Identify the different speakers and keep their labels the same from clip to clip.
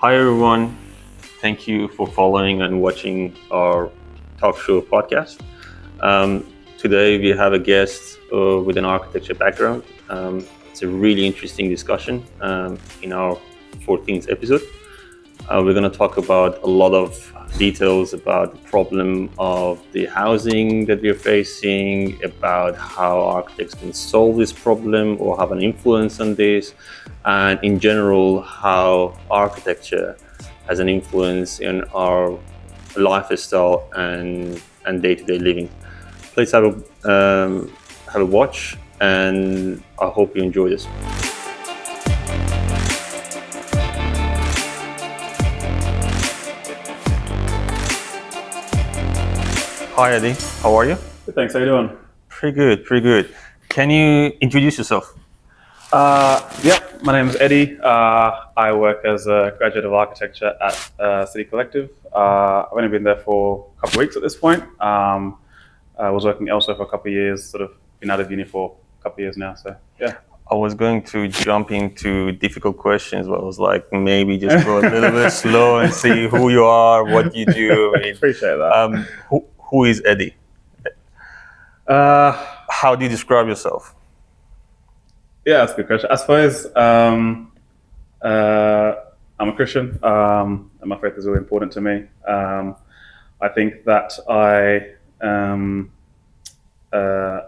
Speaker 1: Hi everyone, thank you for following and watching our talk show podcast. Today we have a guest with an architecture background. It's a really interesting discussion in our 14th episode. We're going to talk about a lot of details about the problem of the housing that we're facing, about how architects can solve this problem or have an influence on this, and in general, how architecture has an influence in our lifestyle and day-to-day living. Please have a watch, and I hope you enjoy this. Hi Eddie, how are you?
Speaker 2: Good, thanks. How you doing?
Speaker 1: Pretty good. Can you introduce yourself?
Speaker 2: My name is Eddie. I work as a graduate of architecture at City Collective. I've only been there for a couple of weeks at this point. I was working elsewhere for a couple of years, sort of been out of uni for a couple of years now. So yeah.
Speaker 1: I was going to jump into difficult questions, but I was like, maybe just go a little bit slow and see who you are, what you do.
Speaker 2: Appreciate that.
Speaker 1: Who is Eddie? How do you describe yourself?
Speaker 2: Yeah, that's a good question. I suppose I'm a Christian, and my faith is really important to me. I think that I'm a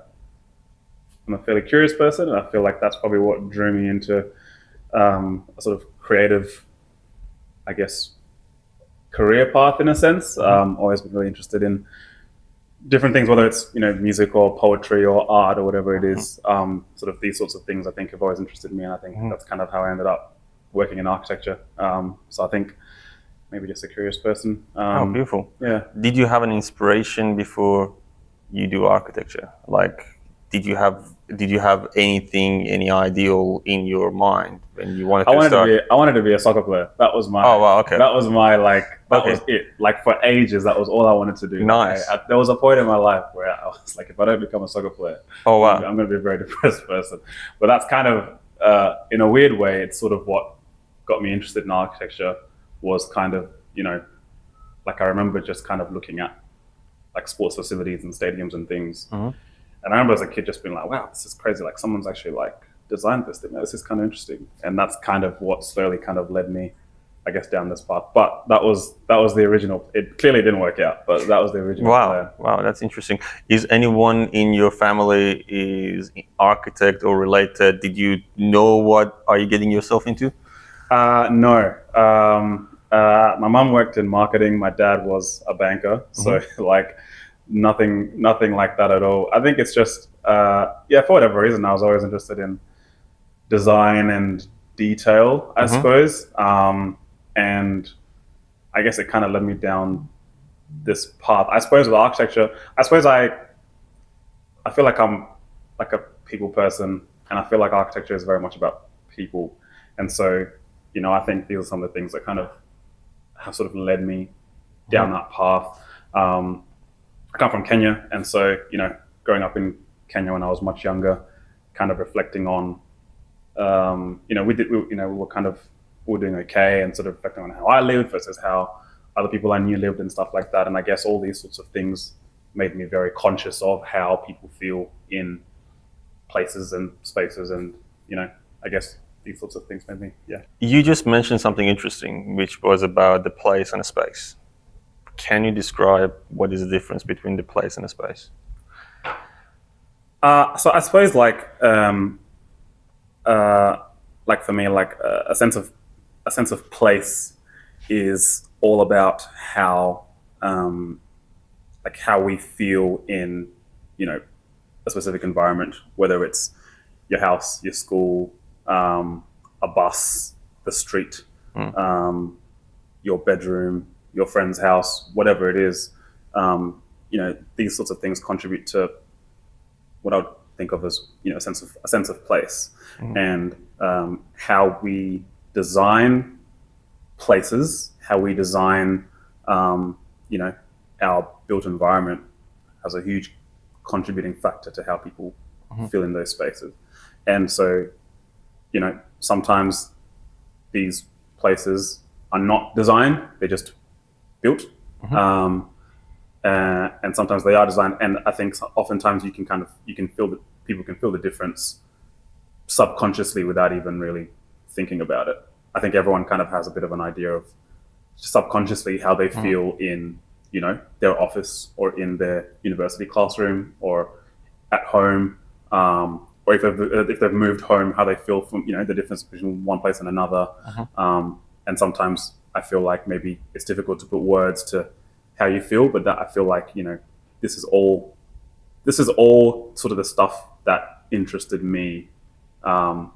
Speaker 2: fairly curious person, and I feel like that's probably what drew me into a sort of creative, I guess, career path in a sense. Always been really interested in different things, whether it's music or poetry or art or whatever it is. Sort of these sorts of things I think have always interested me, and I think that's kind of how I ended up working in architecture. So I think maybe just a curious person.
Speaker 1: Beautiful.
Speaker 2: Yeah.
Speaker 1: Did you have an inspiration before you do architecture? Like, did you have anything, any ideal in your mind when you wanted to start?
Speaker 2: I wanted to be a soccer player. That was my.
Speaker 1: Oh wow, okay.
Speaker 2: That was my That was it. Like for ages, that was all I wanted to do.
Speaker 1: Nice.
Speaker 2: There was a point in my life where I was like, if I don't become a soccer player,
Speaker 1: oh wow,
Speaker 2: I'm going to be a very depressed person. But that's kind of, in a weird way, it's sort of what got me interested in architecture. Was kind of like I remember just kind of looking at like sports facilities and stadiums and things. And I remember as a kid just being like, wow, this is crazy. Like someone's actually like designed this thing. This is kind of interesting. And that's kind of what slowly kind of led me, I guess, down this path. But that was the original. It clearly didn't work out, but that was the original plan.
Speaker 1: Wow, that's interesting. Is anyone in your family is architect or related? Did you know what are you getting yourself into?
Speaker 2: No. My mom worked in marketing. My dad was a banker. So like, nothing like that at all. I think it's just for whatever reason I was always interested in design and detail, I suppose, and I guess it kind of led me down this path. I suppose with architecture, I feel like I'm like a people person, and I feel like architecture is very much about people, and so I think these are some of the things that kind of have sort of led me down that path. I come from Kenya, and so growing up in Kenya when I was much younger, kind of reflecting on, we were doing okay, and sort of reflecting on how I lived versus how other people I knew lived and stuff like that. And I guess all these sorts of things made me very conscious of how people feel in places and spaces, and I guess these sorts of things made me. Yeah.
Speaker 1: You just mentioned something interesting, which was about the place and the space. Can you describe what is the difference between the place and the space?
Speaker 2: So I suppose like for me, like a sense of place is all about how how we feel in a specific environment, whether it's your house, your school, a bus, the street, your bedroom, your friend's house, whatever it is. These sorts of things contribute to what I would think of as a sense of place, and how we design places, how we design our built environment has a huge contributing factor to how people feel in those spaces. And so, sometimes these places are not designed; they're just built. And sometimes they are designed. And I think oftentimes you can feel that people can feel the difference subconsciously without even really thinking about it. I think everyone kind of has a bit of an idea of subconsciously how they feel in, their office or in their university classroom or at home, or if they've moved home, how they feel from, the difference between one place and another. And sometimes I feel like maybe it's difficult to put words to how you feel, but that I feel like, this is all sort of the stuff that interested me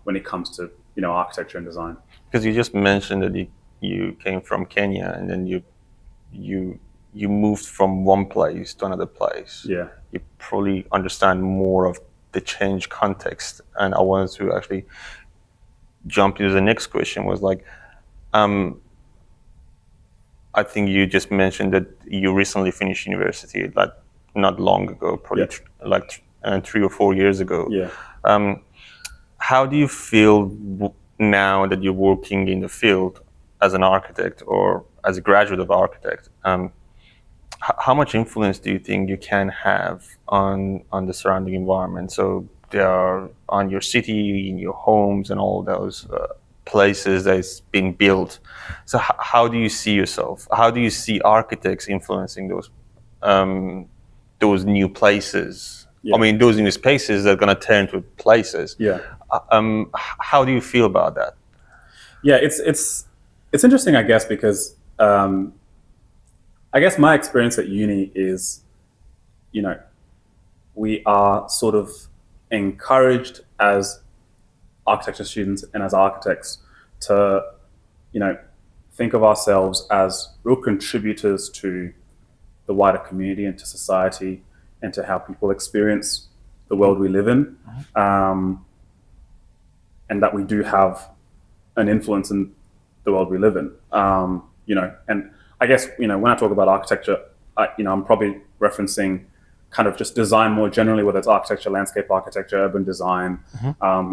Speaker 2: when it comes to, architecture and design.
Speaker 1: Because you just mentioned that you came from Kenya and then you moved from one place to another place.
Speaker 2: Yeah.
Speaker 1: You probably understand more of the change context. And I wanted to actually jump into the next question was like, I think you just mentioned that you recently finished university, like not long ago, probably 3 or 4 years ago.
Speaker 2: Yeah.
Speaker 1: How do you feel now that you're working in the field as an architect or as a graduate of architect? How much influence do you think you can have on the surrounding environment? So they are on your city, in your homes, and all those places that's been built. So how do you see yourself? How do you see architects influencing those new places?
Speaker 2: Yeah.
Speaker 1: I mean, those new spaces that are going to turn to places.
Speaker 2: Yeah.
Speaker 1: How do you feel about that?
Speaker 2: Yeah, it's interesting, I guess, because I guess my experience at uni is, we are sort of encouraged as architecture students and as architects to, think of ourselves as real contributors to the wider community and to society and to how people experience the world we live in. And that we do have an influence in the world we live in. And I guess, when I talk about architecture, I'm probably referencing kind of just design more generally, whether it's architecture, landscape architecture, urban design,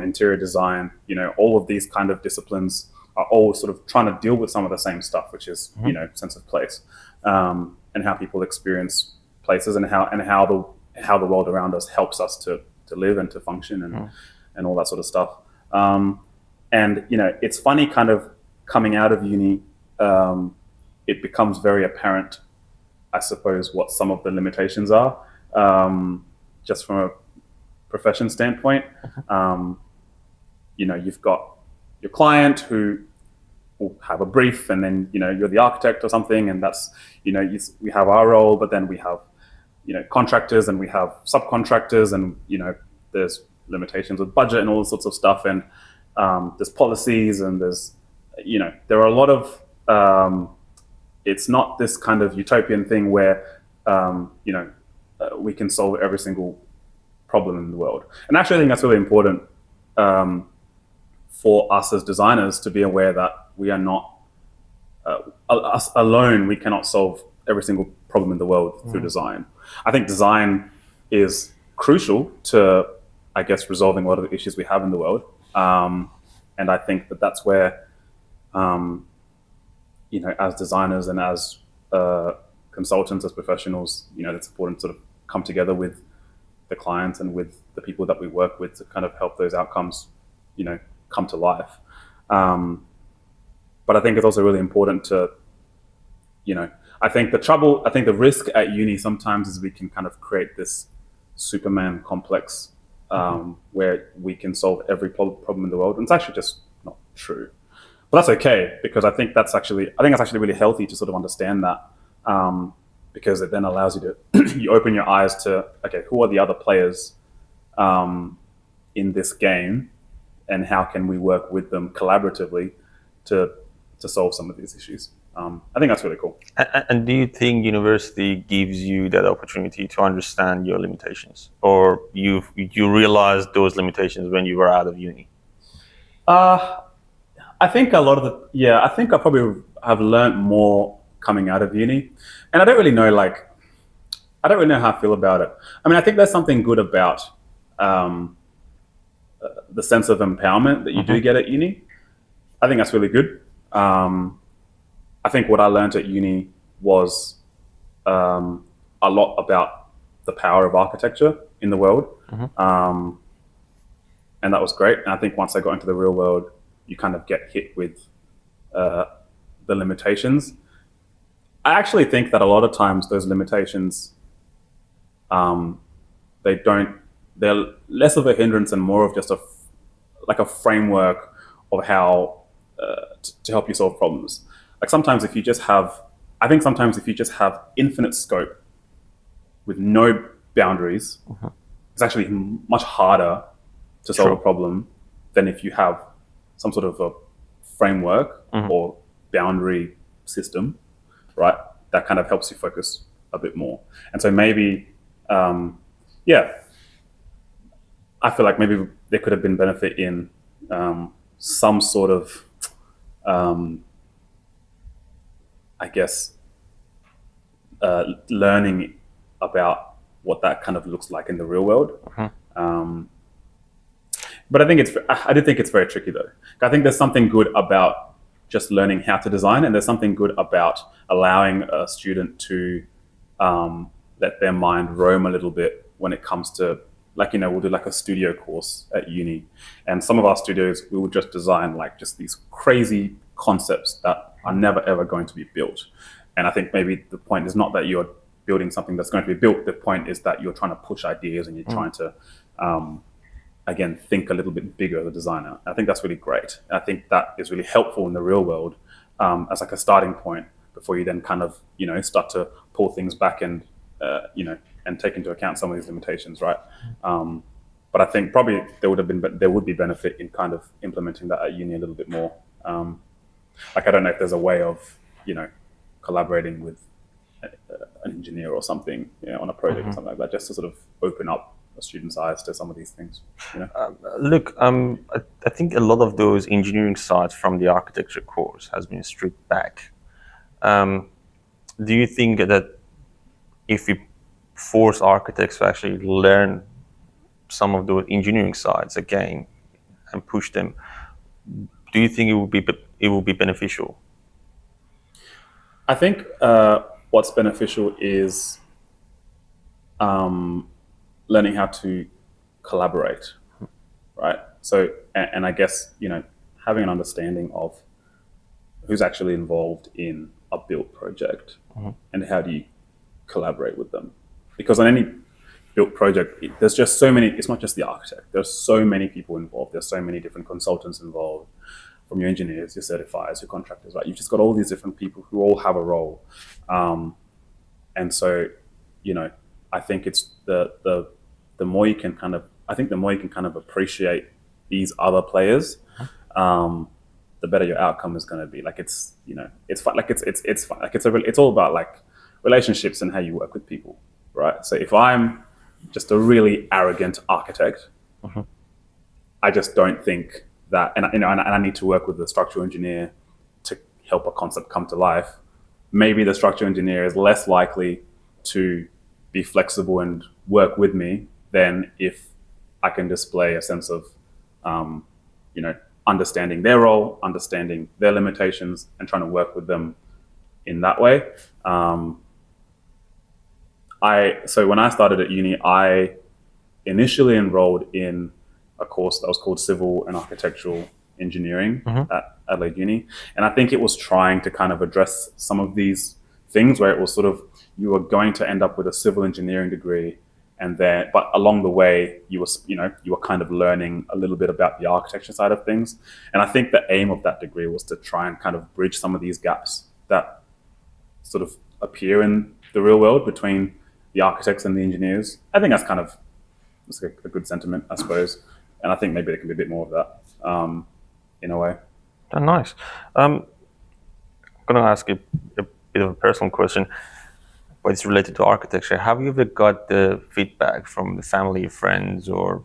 Speaker 2: interior design, all of these kind of disciplines are all sort of trying to deal with some of the same stuff, which is, sense of place, and how people experience places and how the world around us helps us to live and to function and all that sort of stuff. And, it's funny kind of coming out of uni, it becomes very apparent, I suppose, what some of the limitations are, just from a profession standpoint. You've got your client who will have a brief, and then, you're the architect or something, and that's, we have our role, but then we have, contractors and we have subcontractors, and, there's limitations with budget and all sorts of stuff, and there's policies, and there's, there are a lot of, it's not this kind of utopian thing where, we can solve every single problem in the world. And actually, I think that's really important for us as designers to be aware that we are not, us alone, we cannot solve every single problem in the world through design. I think design is crucial to, I guess, resolving a lot of the issues we have in the world. And I think that that's where, as designers and as consultants, as professionals, it's important to sort of come together with the clients and with the people that we work with to kind of help those outcomes, come to life. But I think it's also really important to, I think the risk at uni sometimes is we can kind of create this Superman complex where we can solve every problem in the world. And it's actually just not true. But that's okay, because I think that's actually really healthy to sort of understand that, because it then allows you to, you open your eyes to, okay, who are the other players in this game, and how can we work with them collaboratively to solve some of these issues. I think that's really cool.
Speaker 1: And do you think university gives you that opportunity to understand your limitations, or you realized those limitations when you were out of uni?
Speaker 2: I think I think I probably have learned more coming out of uni, and I don't really know how I feel about it. I mean, I think there's something good about the sense of empowerment that you do get at uni. I think that's really good. I think what I learned at uni was a lot about the power of architecture in the world. And that was great. And I think once I got into the real world, you kind of get hit with the limitations. I actually think that a lot of times those limitations, they're less of a hindrance and more of just a framework of how to help you solve problems. Like sometimes if you just have infinite scope with no boundaries, it's actually much harder to solve a problem than if you have some sort of a framework or boundary system, right? That kind of helps you focus a bit more. And so maybe, I feel like maybe there could have been benefit in some sort of, learning about what that kind of looks like in the real world. But I do think it's very tricky though. I think there's something good about just learning how to design, and there's something good about allowing a student to let their mind roam a little bit when it comes to, like, we'll do like a studio course at uni, and some of our studios, we will just design like just these crazy concepts that are never ever going to be built. And I think maybe the point is not that you're building something that's going to be built. The point is that you're trying to push ideas and you're trying to, again, think a little bit bigger as a designer. I think that's really great. And I think that is really helpful in the real world as like a starting point before you then kind of, start to pull things back and, and take into account some of these limitations, right? But I think probably there would be benefit in kind of implementing that at uni a little bit more. Like, I don't know if there's a way of, collaborating with an engineer or something, on a project or something like that, just to sort of open up a student's eyes to some of these things.
Speaker 1: Look, I think a lot of those engineering sides from the architecture course has been stripped back. Do you think that if we force architects to actually learn some of those engineering sides again and push them, do you think it will be beneficial?
Speaker 2: I think what's beneficial is learning how to collaborate, right? So, and I guess, having an understanding of who's actually involved in a built project and how do you collaborate with them. Because on any built project, there's just so many, it's not just the architect, there's so many people involved, there's so many different consultants involved, from your engineers, your certifiers, your contractors, right? You've just got all these different people who all have a role. And so, I think it's the more you can kind of appreciate these other players, the better your outcome is going to be. Like it's fun. Like it's all about like relationships and how you work with people, right? So if I'm just a really arrogant architect, I just don't think that, and I need to work with the structural engineer to help a concept come to life. Maybe the structural engineer is less likely to be flexible and work with me than if I can display a sense of, understanding their role, understanding their limitations, and trying to work with them in that way. So when I started at uni, I initially enrolled in a course that was called Civil and Architectural Engineering at Adelaide Uni. And I think it was trying to kind of address some of these things where it was sort of, you were going to end up with a civil engineering degree, but along the way, you were kind of learning a little bit about the architecture side of things. And I think the aim of that degree was to try and kind of bridge some of these gaps that sort of appear in the real world between the architects and the engineers. I think that's a good sentiment, I suppose. And I think maybe there can be a bit more of that, in a way.
Speaker 1: Oh, nice. I'm going to ask you a bit of a personal question, but it's related to architecture. Have you ever got the feedback from the family, friends, or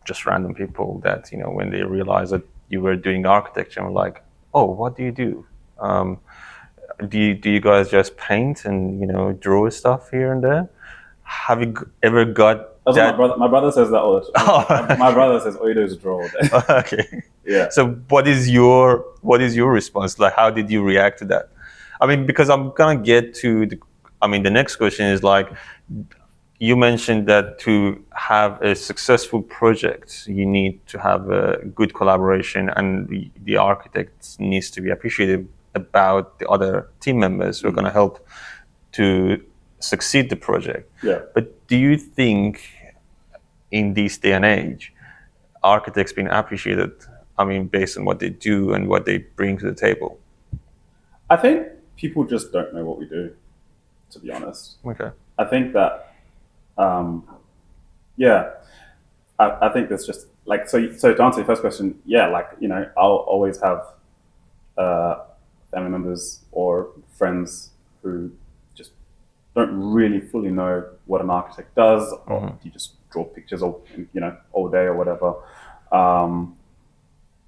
Speaker 1: just random people that, when they realize that you were doing architecture, and were like, oh, what do you do? Do you guys just paint and, draw stuff here and there? Have you ever got that?
Speaker 2: My brother says that all the time. My brother says all you do is draw.
Speaker 1: Okay.
Speaker 2: Yeah.
Speaker 1: So what is your response? Like, how did you react to that? I mean, because I'm gonna get to the next question is like, you mentioned that to have a successful project, you need to have a good collaboration, and the architect needs to be appreciative about the other team members who are going to help to succeed the project.
Speaker 2: Yeah.
Speaker 1: But do you think in this day and age, architects being appreciated, based on what they do and what they bring to the table?
Speaker 2: I think people just don't know what we do, to be honest.
Speaker 1: Okay.
Speaker 2: I think that, yeah, I think there's just like, so to answer your first question, yeah, like, I'll always have family members or friends who just don't really fully know what an architect does, or you just draw pictures all day or whatever.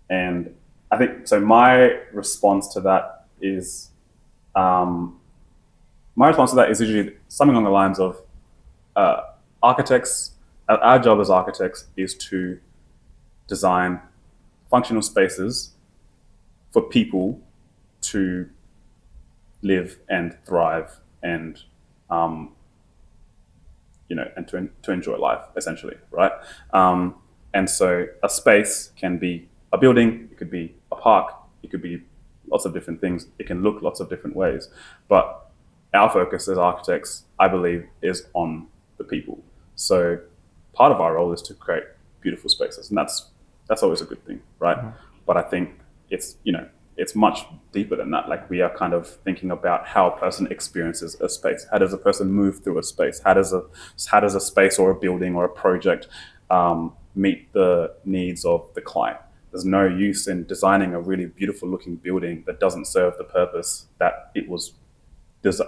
Speaker 2: And I think, so my response to that is, usually something along the lines of, architects, our job as architects is to design functional spaces for people to live and thrive and, and to enjoy life, essentially, right? And so a space can be a building, it could be a park, it could be lots of different things. It can look lots of different ways. But our focus as architects, I believe, is on the people. So part of our role is to create beautiful spaces, and that's always a good thing, right? But I think it's much deeper than that. Like, we are kind of thinking about how a person experiences a space. How does a person move through a space? How does a space or a building or a project meet the needs of the client? There's no use in designing a really beautiful looking building that doesn't serve the purpose that it was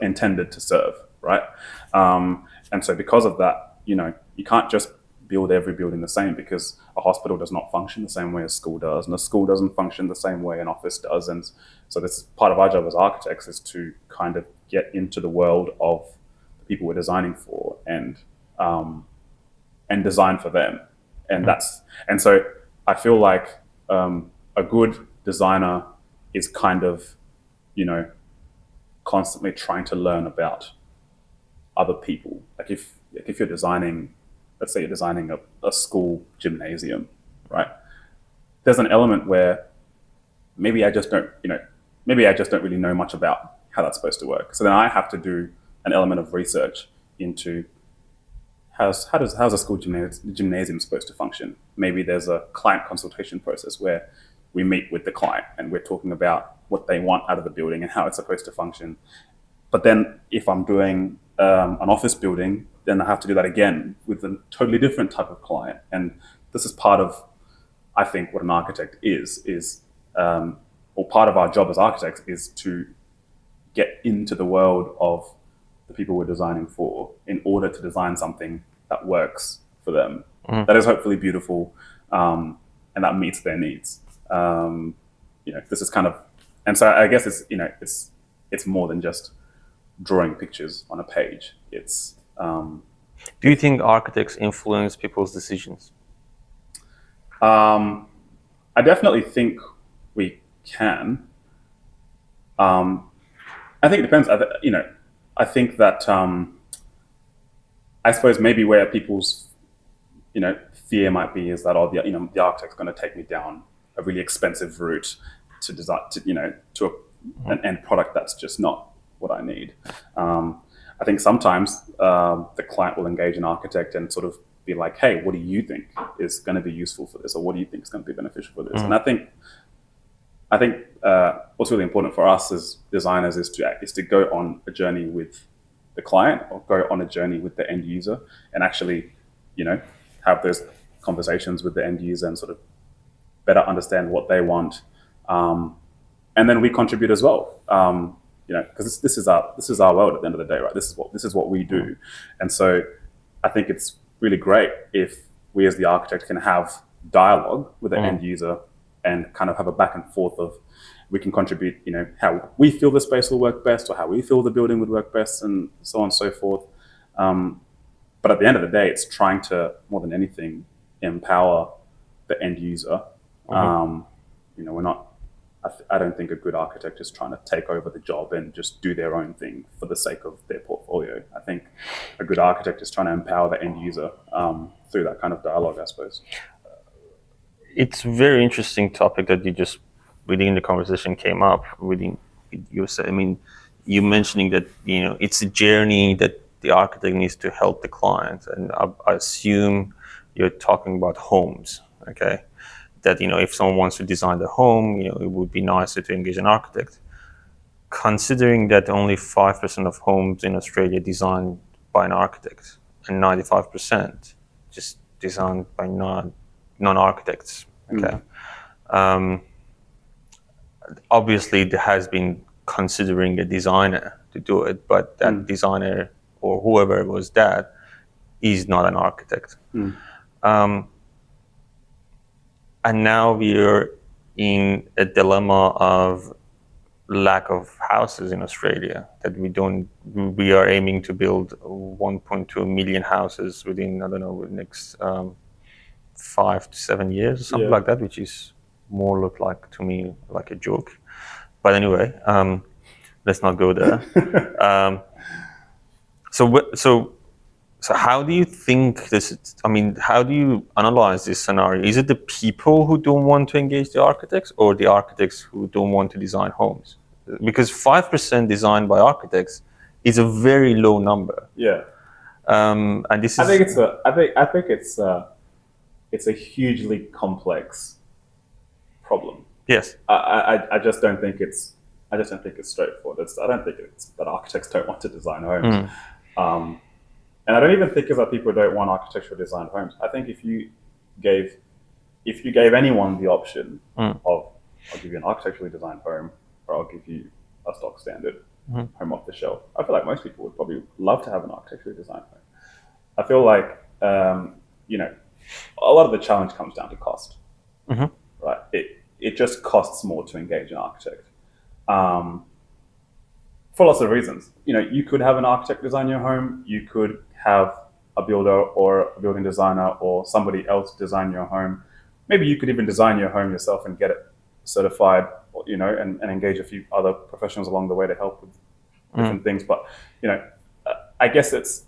Speaker 2: intended to serve, right? And so because of that, you can't just build every building the same, because a hospital does not function the same way as school does, and a school doesn't function the same way an office does. And so this is part of our job as architects, is to kind of get into the world of the people we're designing for, and design for them. And so I feel like a good designer is kind of, constantly trying to learn about other people. Like, if you're designing, let's say you're designing a school gymnasium, right? There's an element where maybe I just don't really know much about how that's supposed to work. So then I have to do an element of research into how's a school gymnasium supposed to function. Maybe there's a client consultation process where we meet with the client and we're talking about what they want out of the building and how it's supposed to function. But then if I'm doing an office building, then I have to do that again with a totally different type of client. And this is part of, I think, what an architect is or part of our job as architects is to get into the world of the people we're designing for, in order to design something that works for them, that is hopefully beautiful, and that meets their needs. This is kind of, and so I guess it's more than just drawing pictures on a page. It's
Speaker 1: do you think architects influence people's decisions?
Speaker 2: I definitely think we can. I think it depends. I think that I suppose maybe where people's fear might be is that the architect's going to take me down a really expensive route to design an end product that's just not what I need. I think sometimes the client will engage an architect and sort of be like, hey, what do you think is going to be useful for this, or what do you think is going to be beneficial for this? And I think what's really important for us as designers is to go on a journey with the client, or go on a journey with the end user, and actually, have those conversations with the end user and sort of better understand what they want. And then we contribute as well, because this is our world at the end of the day, right? This is what we do. And so I think it's really great if we as the architect can have dialogue with the end user and kind of have a back and forth of, we can contribute, how we feel the space will work best, or how we feel the building would work best, and so on and so forth. But at the end of the day, it's trying to, more than anything, empower the end user. We're not, I don't think a good architect is trying to take over the job and just do their own thing for the sake of their portfolio. I think a good architect is trying to empower the end user through that kind of dialogue, I suppose.
Speaker 1: It's a very interesting topic that you just within the conversation came up within you said. I mean, you mentioning that it's a journey that the architect needs to help the client, and I assume you're talking about homes, okay? That if someone wants to design the home, it would be nicer to engage an architect. Considering that only 5% of homes in Australia designed by an architect, and 95% just designed by non-architects. Okay. Obviously, there has been considering a designer to do it, but that designer or whoever was that is not an architect. And now we are in a dilemma of lack of houses in Australia, that we are aiming to build 1.2 million houses within, I don't know, the next 5 to 7 years or something like that, which is more look like to me like a joke. But anyway, let's not go there. So how do you think this? I mean, how do you analyze this scenario? Is it the people who don't want to engage the architects, or the architects who don't want to design homes? Because 5% designed by architects is a very low number.
Speaker 2: Yeah.
Speaker 1: And this is.
Speaker 2: I think it's a hugely complex problem.
Speaker 1: Yes.
Speaker 2: I just don't think it's straightforward. I don't think it's that architects don't want to design homes. And I don't even think it's that people don't want architectural designed homes. I think if you gave anyone the option of, I'll give you an architecturally designed home, or I'll give you a stock standard home off the shelf, I feel like most people would probably love to have an architecturally designed home. I feel like a lot of the challenge comes down to cost. Right? It just costs more to engage an architect. For lots of reasons. You could have an architect design your home. You could have a builder or a building designer or somebody else design your home. Maybe you could even design your home yourself and get it certified, and engage a few other professionals along the way to help with different things. But, I guess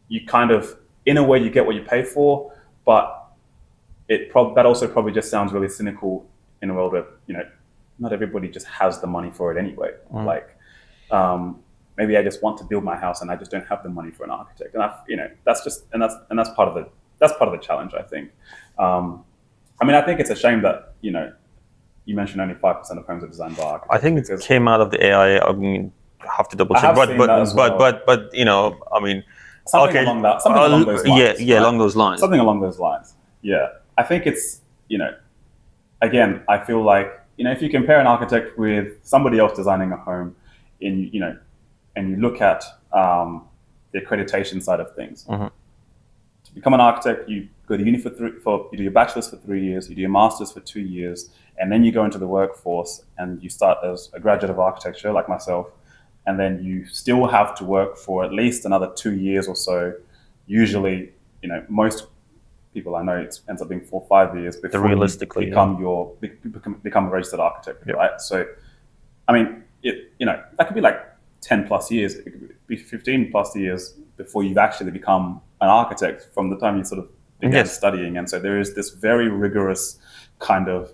Speaker 2: you kind of, in a way, you get what you pay for, but that also probably just sounds really cynical in a world where, not everybody just has the money for it anyway. Maybe I just want to build my house and I just don't have the money for an architect. And that's part of the challenge, I think. I think it's a shame that, you mentioned only 5% of homes are designed by architects.
Speaker 1: I think it came out of the AI. I mean, I have to double check. But
Speaker 2: something along those lines.
Speaker 1: Yeah, along those lines.
Speaker 2: Something along those lines. Yeah. I think it's, again, I feel like, if you compare an architect with somebody else designing a home, and you look at the accreditation side of things. To become an architect, you go to uni you do your bachelor's for 3 years, you do your master's for 2 years, and then you go into the workforce and you start as a graduate of architecture, like myself, and then you still have to work for at least another 2 years or so. Usually, most people I know, it ends up being 4 or 5 years before you become a registered architect, right? So, that could be like 10 plus years, it could be 15 plus years before you've actually become an architect from the time you sort of began studying. And so there is this very rigorous kind of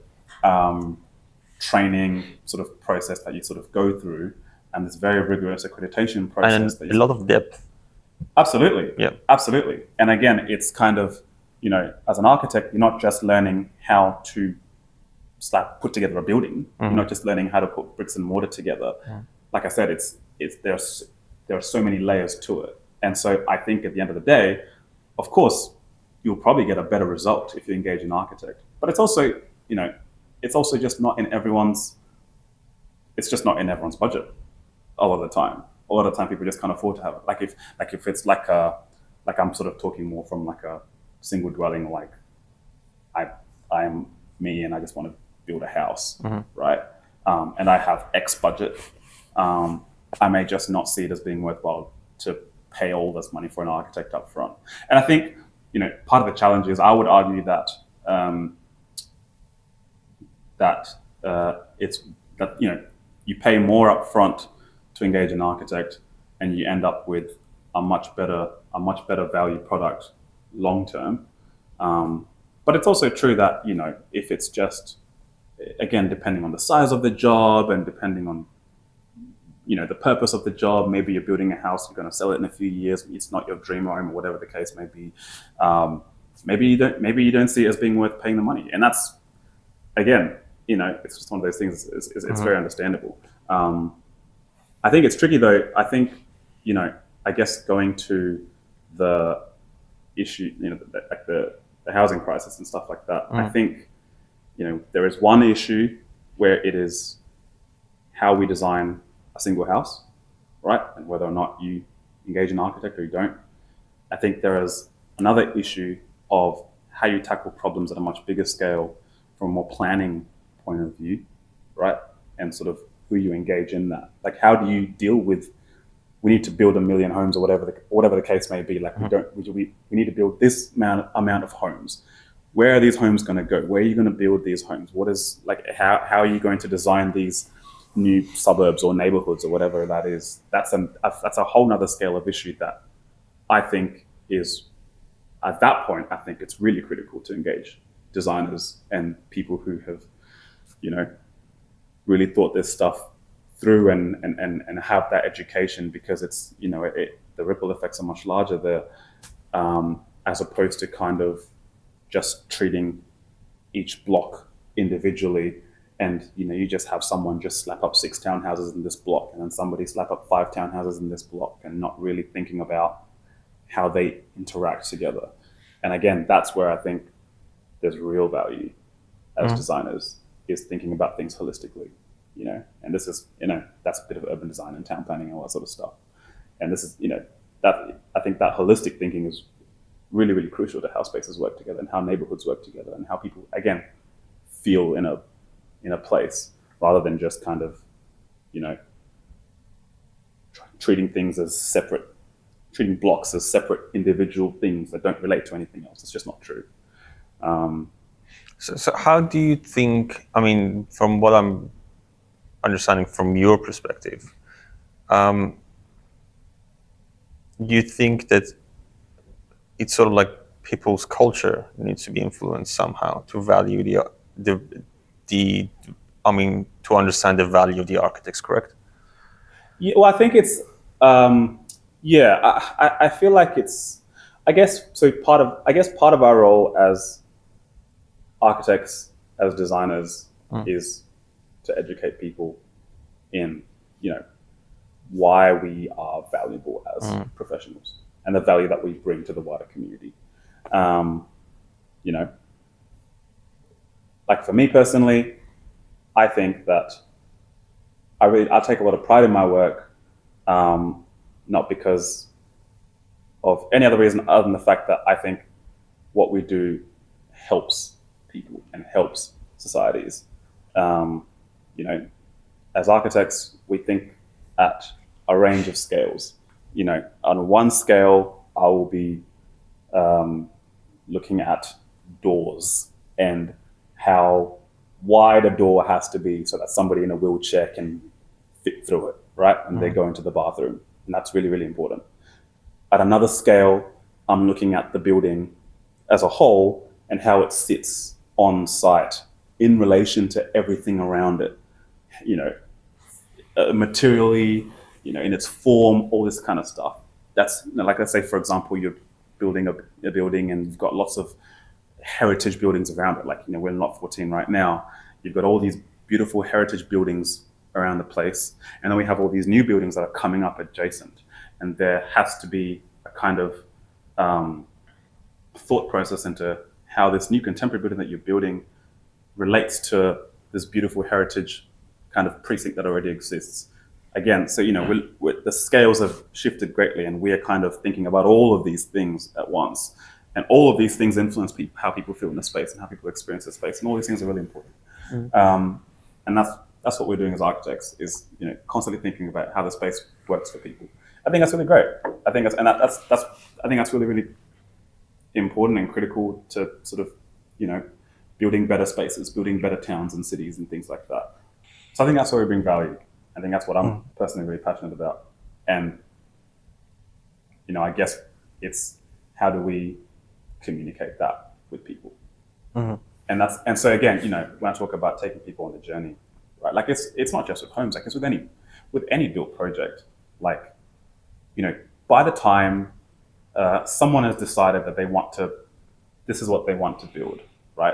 Speaker 2: training sort of process that you sort of go through, and this very rigorous accreditation process.
Speaker 1: And a lot of depth.
Speaker 2: Absolutely.
Speaker 1: Yeah.
Speaker 2: Absolutely. And again, it's kind of, as an architect, you're not just learning how to put together a building. You're not just learning how to put bricks and mortar together. Like I said, there are so many layers to it. And so I think at the end of the day, of course, you'll probably get a better result if you engage an architect. But it's also, it's also just not in everyone's budget a lot of the time. A lot of the time people just can't afford to have it. Like if it's like I'm sort of talking more from like a single dwelling, like I am me and I just want to build a house, right? And I have X budget. I may just not see it as being worthwhile to pay all this money for an architect up front. And I think, part of the challenge is I would argue that that it's that you pay more upfront to engage an architect, and you end up with a much better value product long term. But it's also true that if it's just, again, depending on the size of the job and depending on the purpose of the job, maybe you're building a house, you're going to sell it in a few years, it's not your dream home or whatever the case may be. Maybe you don't see it as being worth paying the money, and that's, again, it's just one of those things. It's very understandable. I think it's tricky though. I think I guess going to the issue, like the housing crisis and stuff like that. I think there is one issue where it is how we design a single house, right? And whether or not you engage an architect or you don't. I think there is another issue of how you tackle problems at a much bigger scale from a more planning point of view, right? And sort of who you engage in that. Like, how do you deal with, we need to build 1 million homes or whatever the case may be. Like, we need to build this amount of homes. Where are these homes going to go? Where are you going to build these homes? What is, like, how are you going to design these new suburbs or neighborhoods or whatever that is? That's a whole nother scale of issue that I think is, at that point, I think it's really critical to engage designers and people who have, really thought this stuff through and have that education, because it's, the ripple effects are much larger there, as opposed to kind of just treating each block individually. And, you just have someone just slap up 6 townhouses in this block and then somebody slap up 5 townhouses in this block, and not really thinking about how they interact together. And again, that's where I think there's real value as designers, is thinking about things holistically, and this is, that's a bit of urban design and town planning and all that sort of stuff. And this is, that I think that holistic thinking is really, really crucial to how spaces work together and how neighborhoods work together and how people, again, feel in a place, rather than just kind of, treating things as separate, treating blocks as separate individual things that don't relate to anything else. It's just not true.
Speaker 1: So how do you think, from what I'm understanding from your perspective, you think that it's sort of like people's culture needs to be influenced somehow to value to understand the value of the architects, correct?
Speaker 2: Yeah, well, I think it's, I feel like it's, part of our role as architects, as designers, is to educate people in, why we are valuable as professionals and the value that we bring to the wider community. Like, for me personally, I think that I take a lot of pride in my work, not because of any other reason other than the fact that I think what we do helps people and helps societies. As architects, we think at a range of scales. On one scale, I will be looking at doors and how wide a door has to be so that somebody in a wheelchair can fit through it, right? And they go into the bathroom. And that's really, really important. At another scale, I'm looking at the building as a whole and how it sits on site in relation to everything around it, materially, in its form, all this kind of stuff. That's, like, let's say, for example, you're building a building and you've got lots of heritage buildings around it. Like, we're in Lot 14 right now. You've got all these beautiful heritage buildings around the place. And then we have all these new buildings that are coming up adjacent. And there has to be a kind of thought process into how this new contemporary building that you're building relates to this beautiful heritage kind of precinct that already exists. Again, so, the scales have shifted greatly, and we are kind of thinking about all of these things at once. And all of these things influence how people feel in the space and how people experience the space. And all these things are really important. And that's what we're doing as architects, is, constantly thinking about how the space works for people. I think that's really great. I think that's really, really important and critical to sort of, building better spaces, building better towns and cities and things like that. So I think that's where we bring value. I think that's what I'm personally really passionate about. And, I guess it's how do we communicate that with people? And so again, when I talk about taking people on the journey, right? Like it's not just with homes, like it's with any built project. Like, by the time someone has decided that this is what they want to build, right?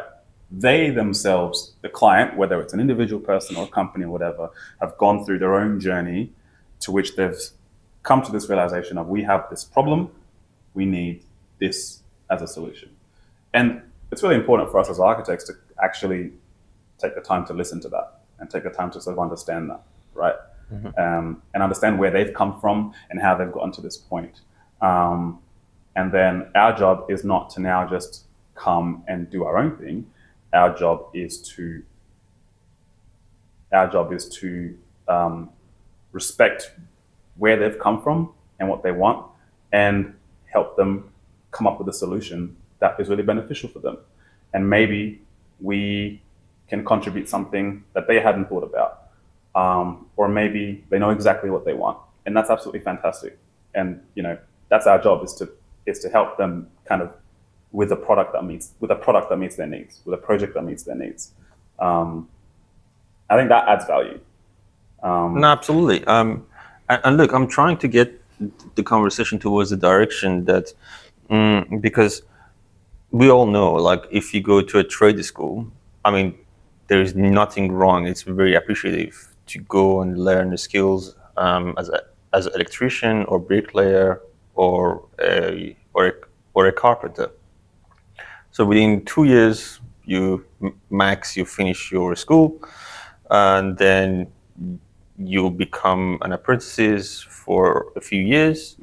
Speaker 2: They themselves, the client, whether it's an individual person or a company or whatever, have gone through their own journey to which they've come to this realization of, we have this problem, we need this as a solution. And it's really important for us as architects to actually take the time to listen to that and take the time to sort of understand that, right? And understand where they've come from and how they've gotten to this point. And then our job is not to now just come and do our own thing. Our job is to respect where they've come from and what they want, and help them come up with a solution that is really beneficial for them. And maybe we can contribute something that they hadn't thought about, or maybe they know exactly what they want, and that's absolutely fantastic. And that's our job, is to help them kind of with a product that meets their needs, with a project that meets their needs. I think that adds value.
Speaker 1: No, absolutely. And look, I'm trying to get the conversation towards the direction that, because we all know, like, if you go to a trade school, I mean, there is nothing wrong. It's very appreciative to go and learn the skills as an electrician or bricklayer or a carpenter. So within 2 years, you finish your school, and then you become an apprentice for a few years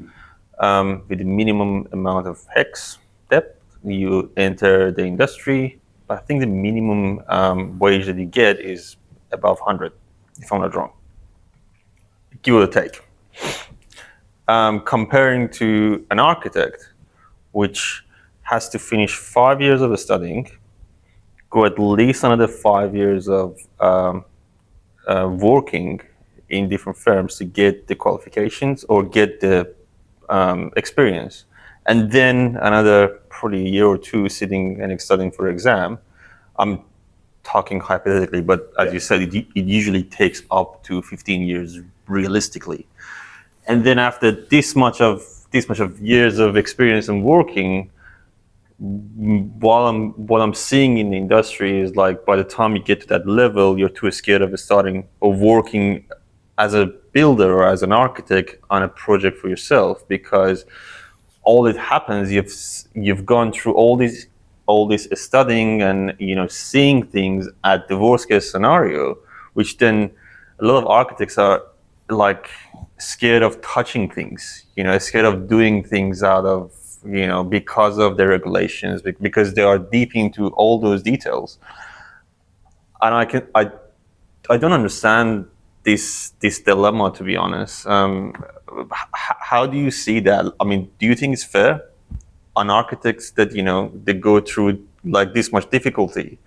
Speaker 1: with a minimum amount of HECS depth. You enter the industry. I think the minimum wage that you get is above 100, if I'm not wrong, give or take. Comparing to an architect, which has to finish 5 years of studying, go at least another 5 years of working in different firms to get the qualifications or get the experience, and then another probably year or two sitting and studying for exam. I'm talking hypothetically, but as you said, it usually takes up to 15 years realistically. And then after this much of years of experience and working, what I'm seeing in the industry is, like, by the time you get to that level, you're too scared of starting or working as a builder or as an architect on a project for yourself, because all that happens, you've gone through all this studying and seeing things at the worst case scenario, which then a lot of architects are like scared of touching things, scared of doing things out of because of the regulations, because they are deep into all those details. And I don't understand this dilemma, to be honest. How do you see that? I mean, do you think it's fair on architects that they go through like this much difficulty,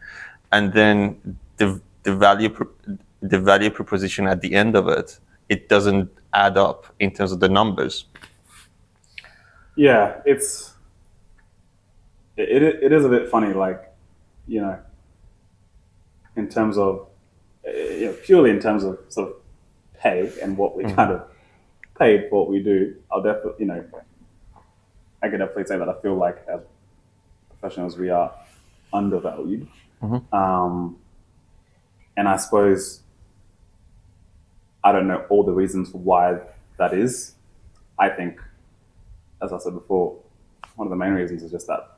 Speaker 1: and then the value proposition at the end of it doesn't add up in terms of the numbers?
Speaker 2: Yeah, it is a bit funny, like, in terms of purely in terms of sort of pay and what we kind of paid for what we do. I'll definitely, I can definitely say that I feel like as professionals we are undervalued. And I suppose I don't know all the reasons for why that is. I think, as I said before, one of the main reasons is just that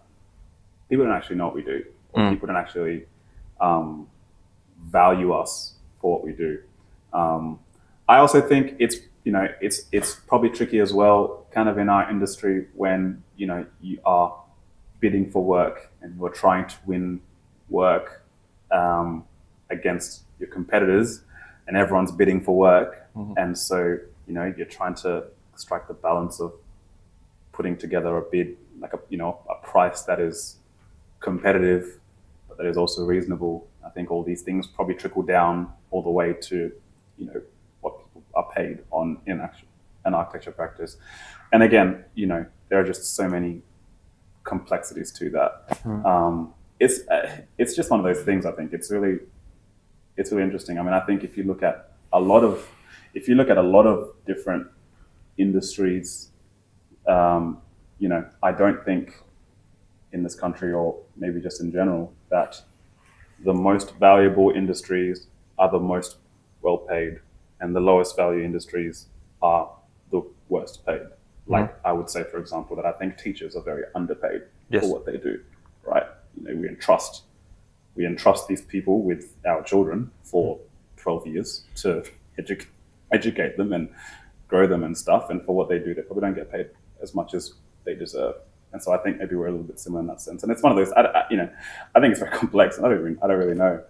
Speaker 2: people don't actually know what we do. Or people don't actually value us for what we do. I also think it's probably tricky as well, kind of in our industry, when you are bidding for work and you're trying to win work against your competitors, and everyone's bidding for work, and so you're trying to strike the balance of putting together a bid, like a price that is competitive, but that is also reasonable. I think all these things probably trickle down all the way to, what people are paid on in an architecture practice. And again, there are just so many complexities to that. It's just one of those things. I think it's really interesting. I mean, I think if you look at a lot of different industries, I don't think in this country, or maybe just in general, that the most valuable industries are the most well paid, and the lowest value industries are the worst paid. Like I would say, for example, that I think teachers are very underpaid for what they do, right? We entrust these people with our children for 12 years to educate them and grow them and stuff, and for what they do, they probably don't get paid as much as they deserve. And so I think maybe we're a little bit similar in that sense. And it's one of those, I think it's very complex, and I don't really know.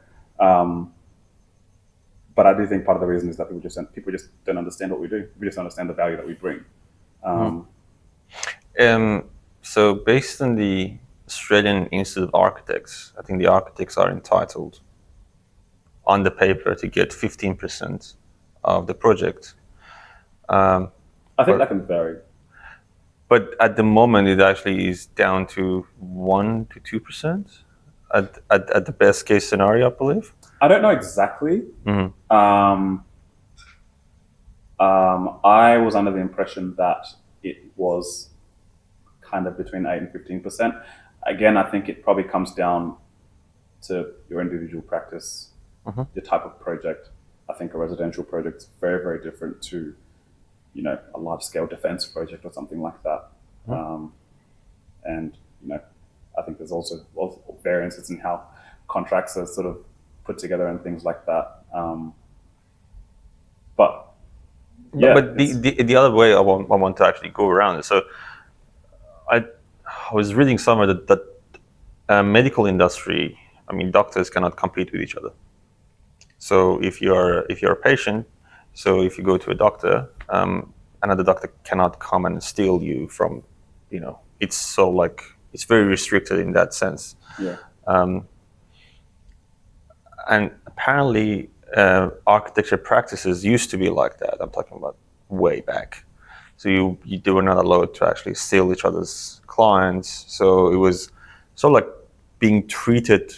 Speaker 2: But I do think part of the reason is that people just don't understand what we do. We just understand the value that we bring.
Speaker 1: So based on the Australian Institute of Architects, I think the architects are entitled on the paper to get 15% of the project.
Speaker 2: I think that can vary.
Speaker 1: But at the moment, it actually is down to 1% to 2% at the best case scenario, I believe.
Speaker 2: I don't know exactly. I was under the impression that it was kind of between 8 and 15%. Again, I think it probably comes down to your individual practice, your type of project. I think a residential project is very, very different to, a large-scale defense project or something like that. And, I think there's also variances in how contracts are sort of put together and things like that. But
Speaker 1: the other way I want to actually go around it. So I was reading somewhere that medical industry, I mean, doctors cannot compete with each other. So if you're a patient, so if you go to a doctor, another doctor cannot come and steal you from, it's very restricted in that sense.
Speaker 2: Yeah.
Speaker 1: And apparently architecture practices used to be like that. I'm talking about way back. So they were not allowed to actually steal each other's clients. So it was sort of like being treated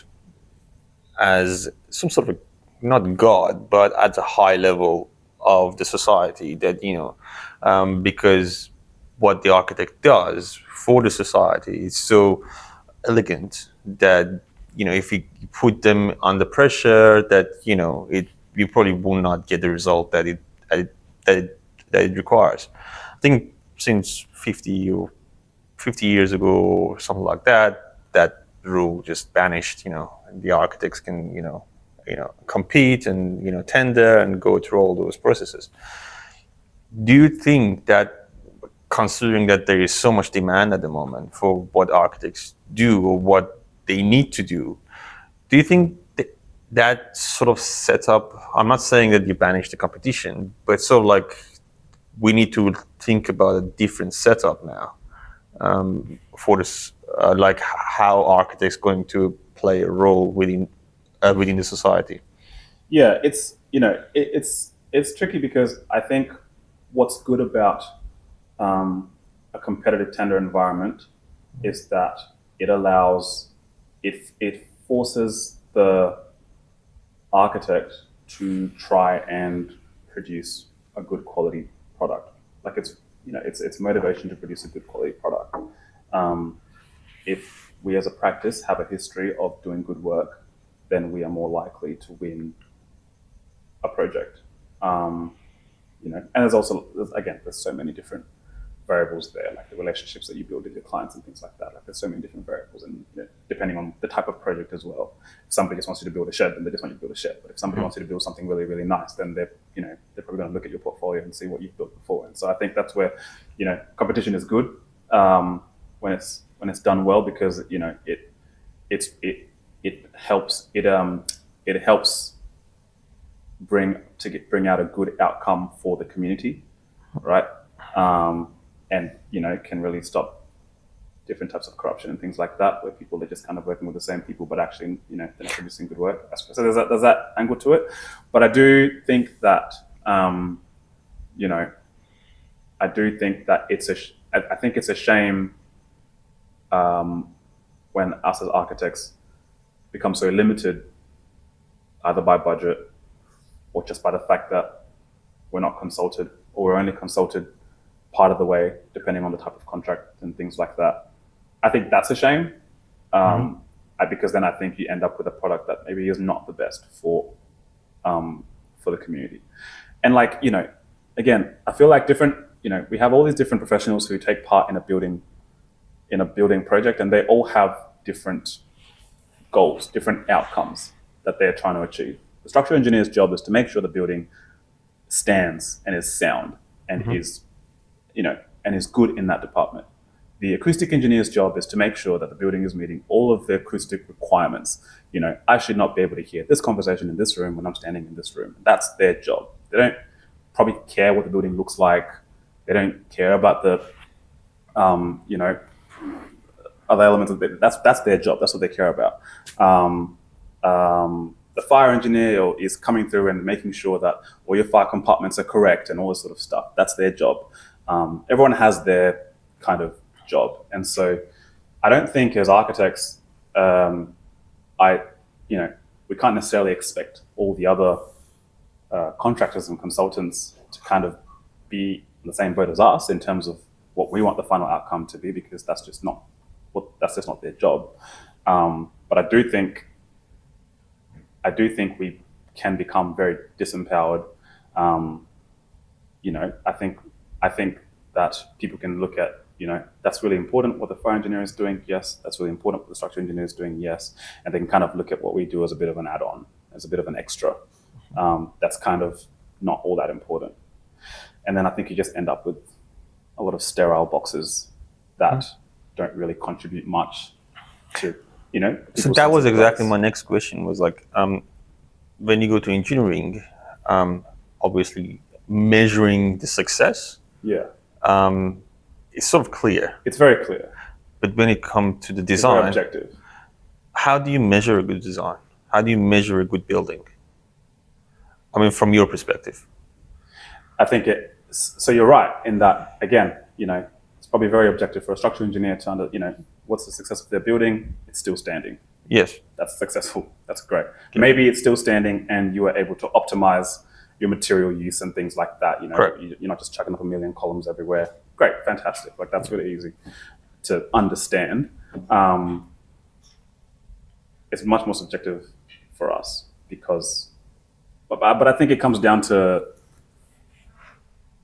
Speaker 1: as some sort of, not God, but at a high level of the society that, because what the architect does for the society is so elegant that, if you put them under pressure, that, you probably will not get the result that it requires. I think since 50 years ago or something like that, that rule just vanished. The architects can, compete and, tender and go through all those processes. Do you think that, considering that there is so much demand at the moment for what architects do or what they need to do you think that sort of setup, I'm not saying that you banish the competition, but sort of like we need to think about a different setup now for this, like how architects going to play a role within the society?
Speaker 2: Yeah, it's tricky because I think what's good about a competitive tender environment is that it forces the architect to try and produce a good quality product. Like it's motivation to produce a good quality product. If we as a practice have a history of doing good work, then we are more likely to win a project. And there's also, there's so many different variables there, like the relationships that you build with your clients and things like that. Like there's so many different variables, and depending on the type of project as well. If somebody just wants you to build a shed, then they just want you to build a shed. But if somebody wants you to build something really, really nice, then they're probably going to look at your portfolio and see what you've built before. And so I think that's where competition is good when it's done well, because it helps bring out a good outcome for the community, right? And can really stop different types of corruption and things like that, where people are just kind of working with the same people, but actually, they're not producing good work. So there's that angle to it. But I do think that, I do think that I think it's a shame when us as architects become so limited, either by budget or just by the fact that we're not consulted, or we're only consulted part of the way, depending on the type of contract and things like that. I think that's a shame, because then I think you end up with a product that maybe is not the best for the community. And again, I feel like we have all these different professionals who take part in a building project, and they all have different goals, different outcomes that they're trying to achieve. The structural engineer's job is to make sure the building stands and is sound and is good in that department. The acoustic engineer's job is to make sure that the building is meeting all of the acoustic requirements. I should not be able to hear this conversation in this room when I'm standing in this room. That's their job. They don't probably care what the building looks like. They don't care about the, other elements of it. That's their job. That's what they care about. The fire engineer is coming through and making sure that all your fire compartments are correct and all this sort of stuff. That's their job. Everyone has their kind of job. And so I don't think as architects, we can't necessarily expect all the other contractors and consultants to kind of be in the same boat as us in terms of what we want the final outcome to be, because that's just not their job. But I do think we can become very disempowered. I think that people can look at, that's really important what the fire engineer is doing. Yes. That's really important what the structural engineer is doing. Yes. And they can kind of look at what we do as a bit of an add-on, as a bit of an extra. That's kind of not all that important. And then I think you just end up with a lot of sterile boxes that don't really contribute much to,
Speaker 1: So that was exactly my next question, was when you go to engineering, obviously measuring the success, it's sort of clear.
Speaker 2: It's very clear.
Speaker 1: But when it comes to the design,
Speaker 2: it's very objective.
Speaker 1: How do you measure a good design? How do you measure a good building? I mean, from your perspective.
Speaker 2: I think so you're right in that, again, it's probably very objective for a structural engineer to what's the success of their building? It's still standing.
Speaker 1: Yes.
Speaker 2: That's successful. That's great. Maybe it's still standing and you were able to optimize your material use and things like that. You're not just chucking up a million columns everywhere. Great, fantastic. That's really easy to understand. It's much more subjective for us but I think it comes down to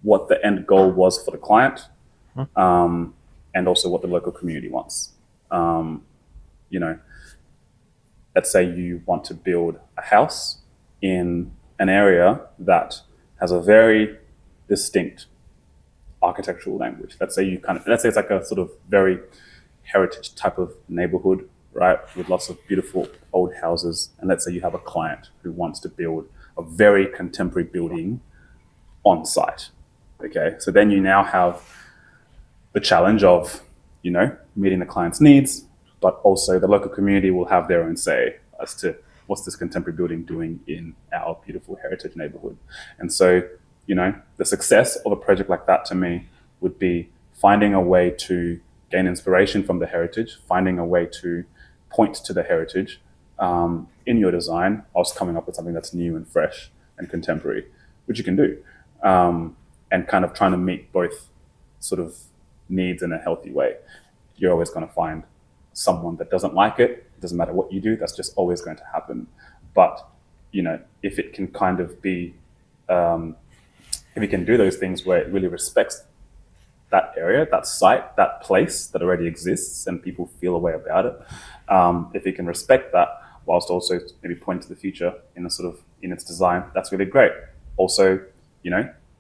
Speaker 2: what the end goal was for the client, and also what the local community wants. Let's say you want to build a house in an area that has a very distinct architectural language. Let's say it's like a sort of very heritage type of neighborhood, right, with lots of beautiful old houses. And let's say you have a client who wants to build a very contemporary building on site. Okay, so then you now have the challenge of, meeting the client's needs, but also the local community will have their own say as to what's this contemporary building doing in our beautiful heritage neighborhood. And so, the success of a project like that to me would be finding a way to gain inspiration from the heritage, finding a way to point to the heritage in your design, whilst coming up with something that's new and fresh and contemporary, which you can do. And kind of trying to meet both sort of needs in a healthy way. You're always going to find someone that doesn't like it. It doesn't matter what you do, that's just always going to happen. But, if it can kind of be, if you can do those things where it really respects that area, that site, that place that already exists and people feel a way about it, if you can respect that whilst also maybe point to the future in its design, that's really great. Also,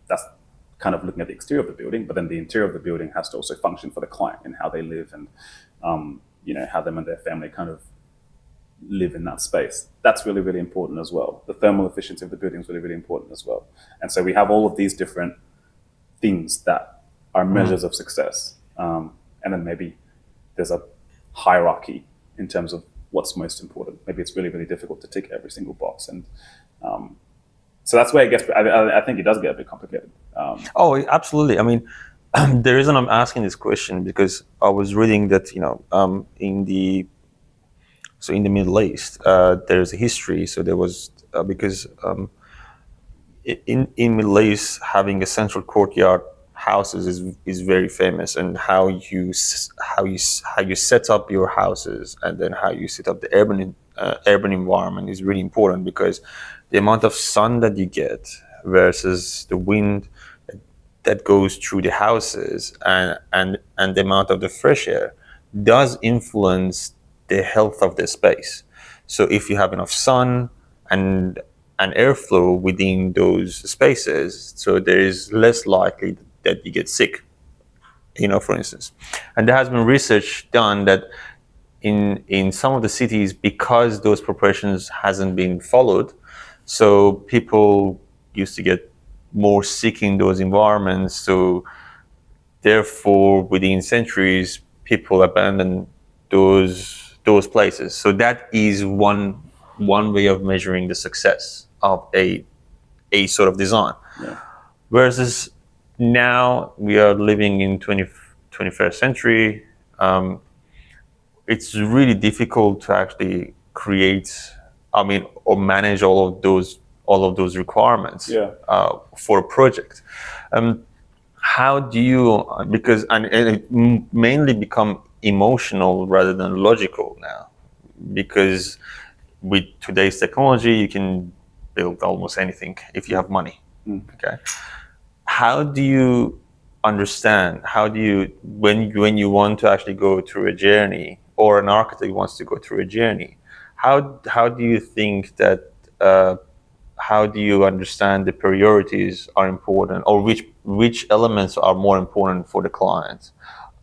Speaker 2: that's kind of looking at the exterior of the building, but then the interior of the building has to also function for the client and how they live and, how them and their family kind of live in that space. That's really, really important as well. The thermal efficiency of the building is really, really important as well. And so we have all of these different things that are measures of success. And then maybe there's a hierarchy in terms of what's most important. Maybe it's really, really difficult to tick every single box. And so that's where it gets, I think it does get a bit complicated.
Speaker 1: Oh, absolutely. I mean, the reason I'm asking this question because I was reading that, in the Middle East, there's a history. So there was, because in Middle East, having a central courtyard houses is very famous, and how you set up your houses, and then how you set up the urban environment is really important, because the amount of sun that you get versus the wind that goes through the houses, and the amount of the fresh air does influence the health of the space. So if you have enough sun and airflow within those spaces, so there is less likely that you get sick, for instance. And there has been research done that in some of the cities, because those proportions hasn't been followed, so people used to get more sick in those environments. So therefore, within centuries, people abandon those places. So that is one way of measuring the success of a sort of design.
Speaker 2: Yeah.
Speaker 1: Versus now we are living in 21st century. It's really difficult to actually create, or manage all of those requirements for a project. How do you, because and it mainly become emotional rather than logical now, because with today's technology you can build almost anything if you have money. Okay, how do you understand, when you want to actually go through a journey, or an architect wants to go through a journey, how do you think that how do you understand the priorities are important, or which elements are more important for the client?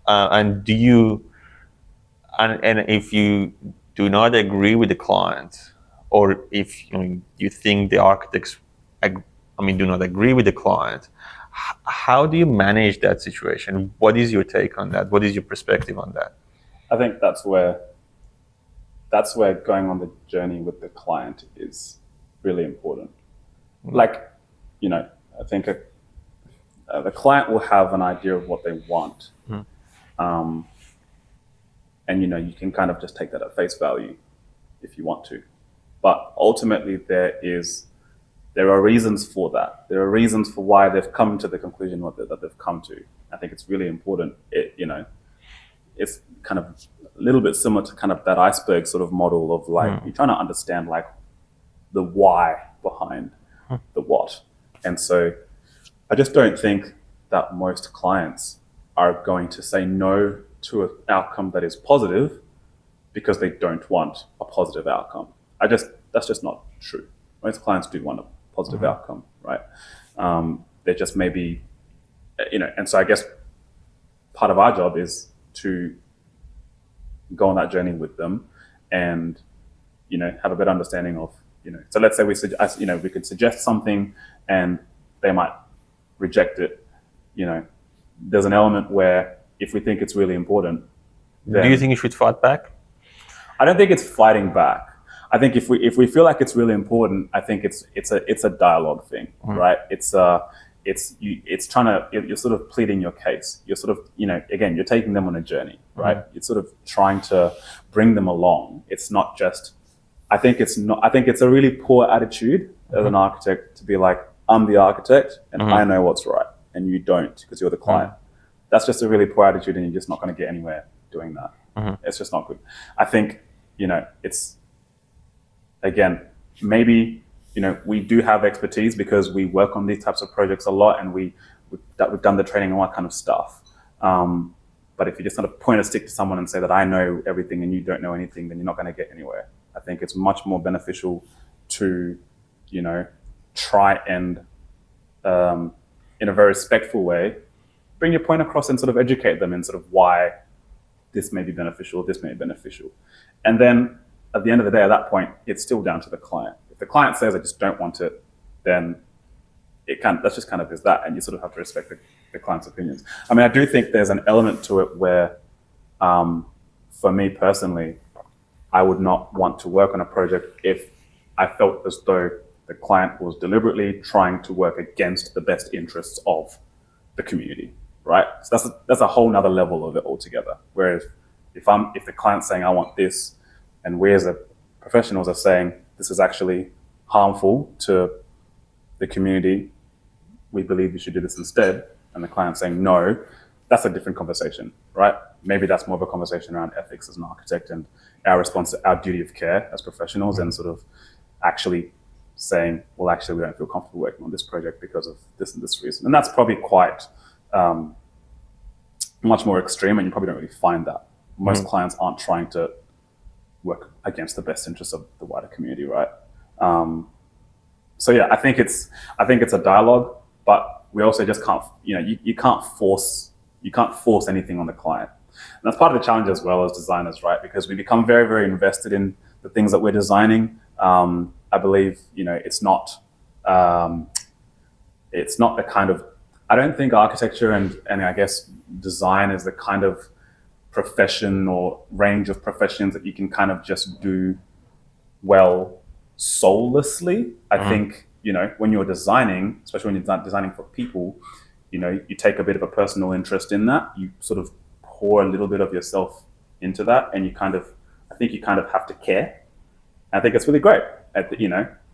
Speaker 1: And do you, and if you do not agree with the client, or if you think the architects do not agree with the client, how do you manage that situation? What is your take on that? What is your perspective on that?
Speaker 2: I think that's where going on the journey with the client is really important. Like, I think the client will have an idea of what they want. And, you can kind of just take that at face value if you want to. But ultimately, there are reasons for that. There are reasons for why they've come to the conclusion that they've come to. I think it's really important. It's kind of a little bit similar to kind of that iceberg sort of model of you're trying to understand the why behind the what. And so I just don't think that most clients are going to say no to an outcome that is positive because they don't want a positive outcome. That's just not true. Most clients do want a positive outcome, right? They just maybe, and so I guess part of our job is to go on that journey with them and, have a better understanding of, so let's say we could suggest something and they might reject it. There's an element where if we think it's really important,
Speaker 1: do you think you should fight back?
Speaker 2: I don't think it's fighting back. I think if we feel like it's really important, I think it's a dialogue thing, right? It's trying to, you're sort of pleading your case. You're sort of, again, you're taking them on a journey, right? It's sort of trying to bring them along. It's not just, I think it's a really poor attitude as an architect to be like, I'm the architect and I know what's right and you don't because you're the client. That's just a really poor attitude and you're just not going to get anywhere doing that. It's just not good. I think, it's, again, maybe, we do have expertise because we work on these types of projects a lot and we've done the training and all that kind of stuff. But if you just sort of point a stick to someone and say that I know everything and you don't know anything, then you're not going to get anywhere. I think it's much more beneficial to, try and, in a very respectful way, bring your point across and sort of educate them in sort of why this may be beneficial, this may be beneficial. And then at the end of the day, at that point, it's still down to the client. If the client says, I just don't want it, then that's just kind of is that, and you sort of have to respect the client's opinions. I mean, I do think there's an element to it where for me personally, I would not want to work on a project if I felt as though the client was deliberately trying to work against the best interests of the community, right? So that's a whole nother level of it altogether. Whereas if the client's saying I want this, and we as the professionals are saying this is actually harmful to the community, we believe you should do this instead, and the client's saying no, that's a different conversation, right? Maybe that's more of a conversation around ethics as an architect and our response, our duty of care as professionals, and sort of actually saying, well, actually, we don't feel comfortable working on this project because of this and this reason. And that's probably quite much more extreme, and you probably don't really find that. Most clients aren't trying to work against the best interests of the wider community, right? So yeah, I think it's a dialogue, but we also just can't, you can't force anything on the client. And that's part of the challenge as well as designers, right? Because we become very, very invested in the things that we're designing. I believe, it's not the kind of, I don't think architecture and I guess design is the kind of profession or range of professions that you can kind of just do well soullessly. I think, when you're designing, especially when you're designing for people, you take a bit of a personal interest in that. You sort of pour a little bit of yourself into that, and I think you kind of have to care. I think it's really great,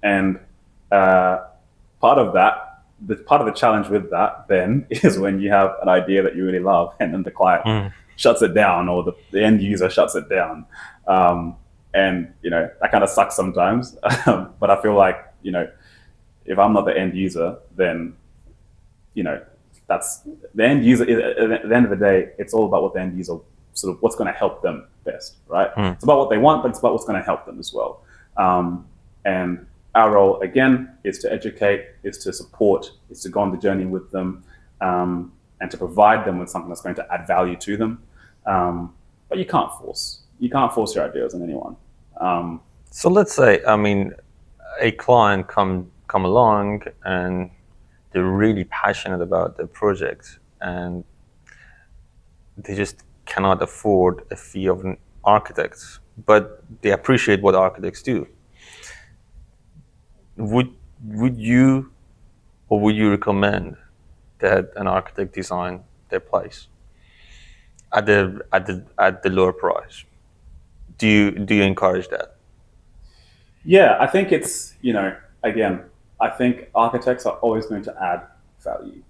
Speaker 2: and part of the challenge with that then is when you have an idea that you really love, and then the client shuts it down, or the end user shuts it down, and that kind of sucks sometimes. But I feel like if I'm not the end user, then that's the end user. At the end of the day, it's all about what the end user, sort of what's going to help them best, right? It's about what they want, but it's about what's going to help them as well. And our role, again, is to educate, is to support, is to go on the journey with them, and to provide them with something that's going to add value to them. But you can't force your ideas on anyone.
Speaker 1: So let's say, a client come along and they're really passionate about the project, and they just cannot afford a fee of an architect, but they appreciate what architects do. Would you recommend that an architect design their place at the lower price? Do you encourage that?
Speaker 2: Yeah, I think it's, again, I think architects are always going to add value.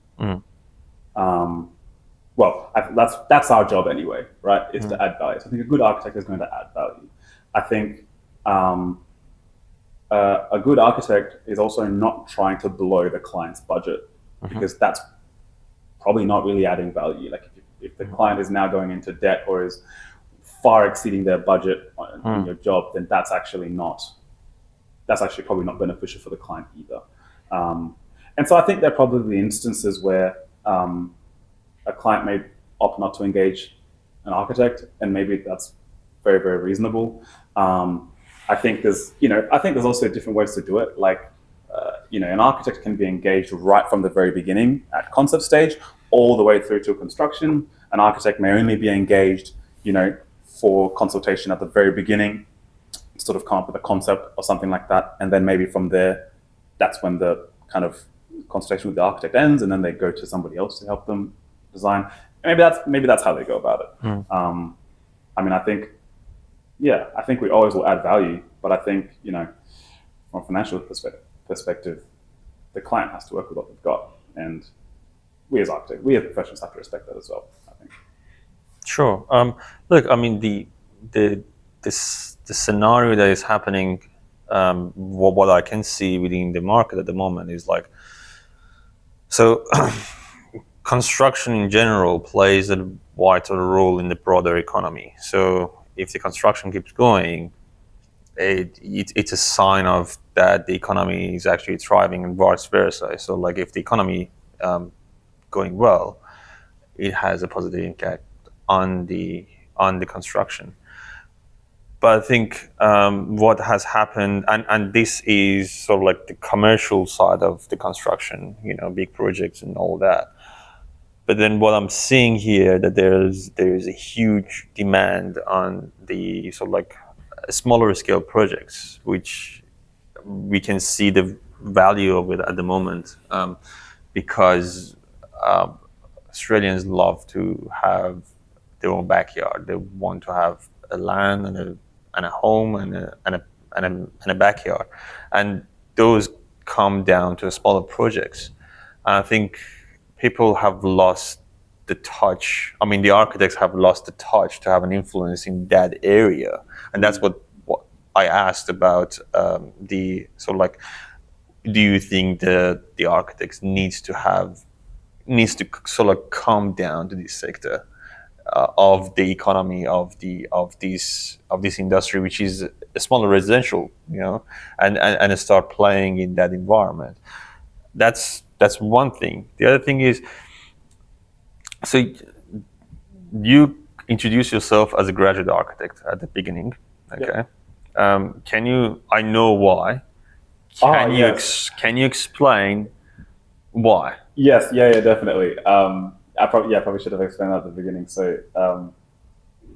Speaker 2: Well, that's our job anyway, right? Is to add value. So I think a good architect is going to add value. I think a good architect is also not trying to blow the client's budget, because that's probably not really adding value. Like if the client is now going into debt or is far exceeding their budget on your job, then that's actually probably not beneficial for the client either. And so I think there are probably instances where a client may opt not to engage an architect, and maybe that's very, very reasonable. I think there's also different ways to do it. Like, an architect can be engaged right from the very beginning at concept stage, all the way through to construction. An architect may only be engaged, for consultation at the very beginning, sort of come up with a concept or something like that, and then maybe from there, that's when the kind of consultation with the architect ends, and then they go to somebody else to help them design. Maybe that's how they go about it. I think we always will add value, but I think from a financial perspective, the client has to work with what they've got, and we as architects, we as professionals have to respect that as well, I think.
Speaker 1: Sure. Look, the scenario that is happening, what I can see within the market at the moment is like, so construction in general plays a vital role in the broader economy. So if the construction keeps going, it's a sign of that the economy is actually thriving, and vice versa. So like if the economy going well, it has a positive impact on the construction. But I think what has happened, and this is sort of like the commercial side of the construction, big projects and all that. But then what I'm seeing here that there's a huge demand on the sort of like smaller scale projects, which we can see the value of it at the moment, because Australians love to have their own backyard. They want to have a land and a home and a backyard, and those come down to smaller projects. And I think people have lost the touch. I mean, the architects have lost the touch to have an influence in that area, and that's what I asked about. The sort of like, do you think the architects needs to sort of come down to this sector of the economy of this industry, which is a smaller residential, and start playing in that environment. That's one thing. The other thing is, so you introduce yourself as a graduate architect at the beginning, okay?
Speaker 2: Yeah.
Speaker 1: Can you? I know why. Can you explain why?
Speaker 2: Yes, yeah, definitely. I probably should have explained that at the beginning. So,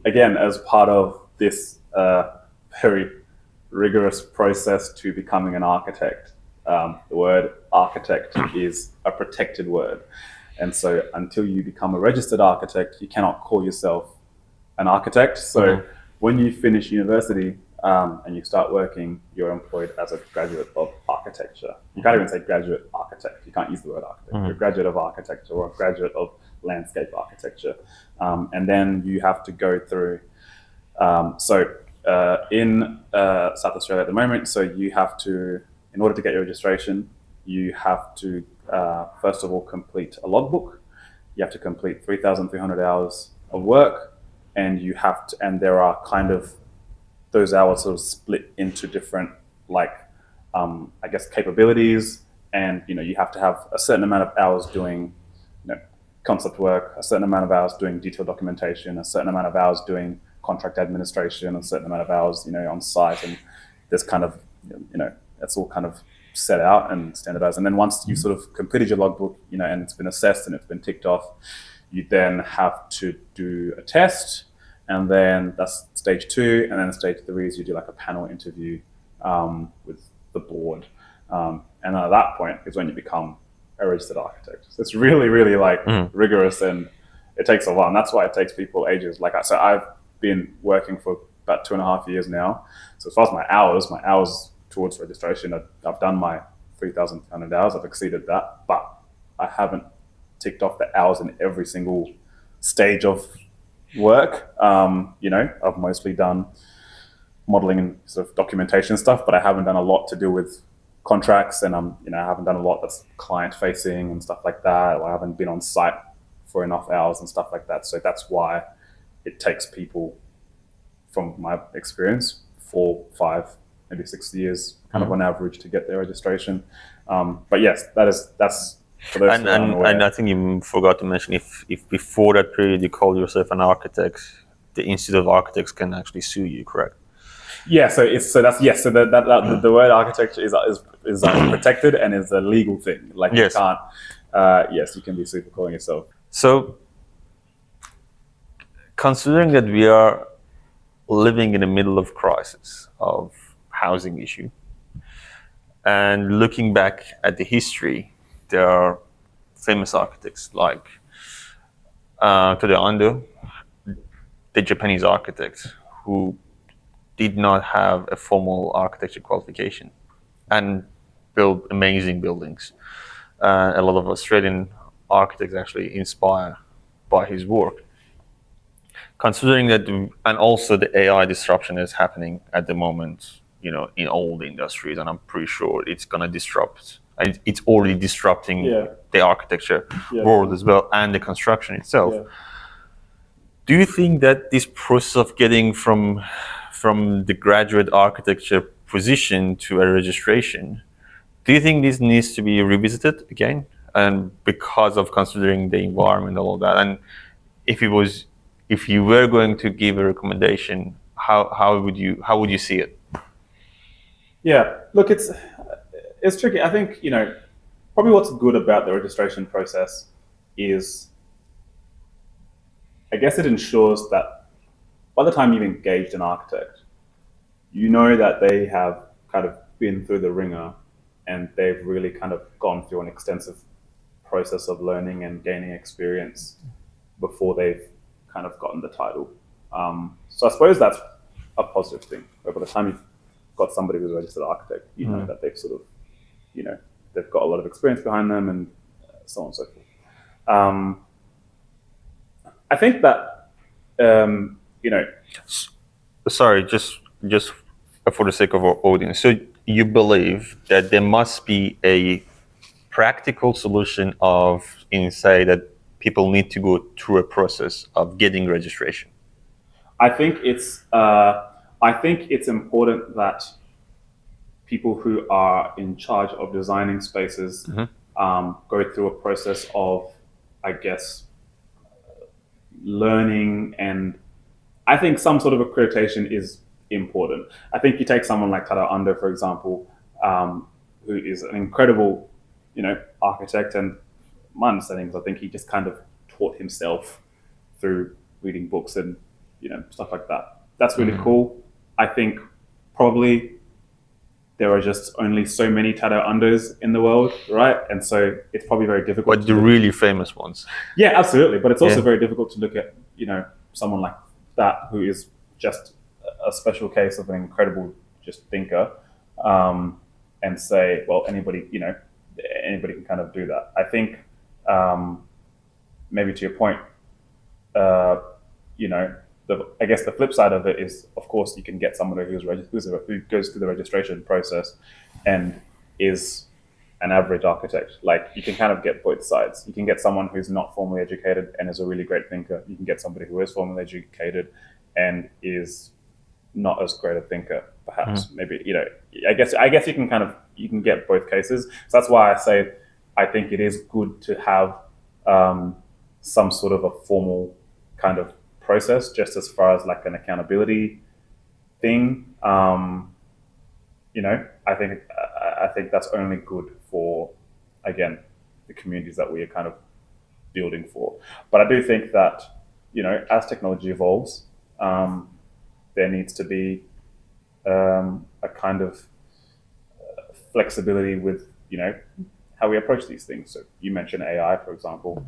Speaker 2: again, as part of this very rigorous process to becoming an architect, the word architect is a protected word. And so until you become a registered architect, you cannot call yourself an architect. So when you finish university and you start working, you're employed as a graduate of architecture. You can't even say graduate architect. You can't use the word architect. You're a graduate of architecture or a graduate of landscape architecture. And then you have to go through, in South Australia at the moment, so you have to, in order to get your registration, you have to first of all complete a logbook. You have to complete 3,300 hours of work, and you have to, and there are kind of those hours sort of split into different, I guess, capabilities, and you have to have a certain amount of hours doing concept work, a certain amount of hours doing detailed documentation, a certain amount of hours doing contract administration, a certain amount of hours on site, and there's kind of that's all kind of set out and standardized. And then once you sort of completed your logbook, and it's been assessed and it's been ticked off, you then have to do a test, and then that's stage 2, and then stage 3 is you do like a panel interview with the board, and at that point is when you become a registered architect. So it's really, really rigorous, and it takes a while, and that's why it takes people ages. So I've been working for about 2.5 years now. So as far as my hours towards registration, I've done my 3,300 hours. I've exceeded that, but I haven't ticked off the hours in every single stage of work. I've mostly done modeling and sort of documentation stuff, but I haven't done a lot to do with contracts, and I haven't done a lot that's client facing and stuff like that. Or I haven't been on site for enough hours and stuff like that. So that's why it takes people, from my experience, 4, 5, maybe 6 years, kind of on average, to get their registration. But yes, that's for those.
Speaker 1: And I think you forgot to mention, if before that period you called yourself an architect, the Institute of Architects can actually sue you, correct?
Speaker 2: Yeah, so the word architecture is protected and is a legal thing.
Speaker 1: Yes.
Speaker 2: You can't. Yes, you can be sued for calling yourself.
Speaker 1: So, considering that we are living in the middle of crisis of housing issue, and looking back at the history, there are famous architects like Eddie Omondi, the Japanese architect who did not have a formal architecture qualification and built amazing buildings. A lot of Australian architects actually inspire by his work. Considering that, and also the AI disruption is happening at the moment, in all the industries, and I'm pretty sure it's going to disrupt, and it's already disrupting the architecture world as well, and the construction itself. Yeah. Do you think that this process of getting from the graduate architecture position to a registration, do you think this needs to be revisited again? And because of considering the environment and all that, and if you were going to give a recommendation, how would you see it?
Speaker 2: Yeah, look, it's tricky. I think probably what's good about the registration process is I guess it ensures that by the time you've engaged an architect, you know that they have kind of been through the ringer and they've really kind of gone through an extensive process of learning and gaining experience before they've kind of gotten the title. So I suppose that's a positive thing. But by the time you've got somebody who's a registered architect, you know that they've sort of, you know, they've got a lot of experience behind them and so on and so forth. I think that, you know,
Speaker 1: Sorry, just for the sake of our audience. So you believe that there must be a practical solution say that people need to go through a process of getting registration.
Speaker 2: I think it's important that people who are in charge of designing spaces go through a process of, I guess, learning, and I think some sort of accreditation is important. I think you take someone like Tada Under, for example, who is an incredible, you know, architect, and my understanding is I think he just kind of taught himself through reading books and, you know, stuff like that. That's really cool. I think probably there are just only so many Tada Unders in the world, right? And so it's probably very difficult.
Speaker 1: But the really famous ones.
Speaker 2: Yeah, absolutely. But it's also very difficult to look at, you know, someone like that who is just a special case of an incredible just thinker, and say, well, anybody can kind of do that. I think maybe to your point, you know, I guess the flip side of it is, of course, you can get someone who goes through the registration process and is an average architect. Like, you can kind of get both sides. You can get someone who's not formally educated and is a really great thinker. You can get somebody who is formally educated and is not as great a thinker, perhaps. Maybe, you know, I guess you can get both cases. So that's why I say I think it is good to have some sort of a formal kind of process, just as far as like an accountability thing. You know, I think that's only good for, again, the communities that we are kind of building for. But I do think that, you know, as technology evolves, there needs to be a kind of flexibility with, you know, how we approach these things. So you mentioned AI, for example.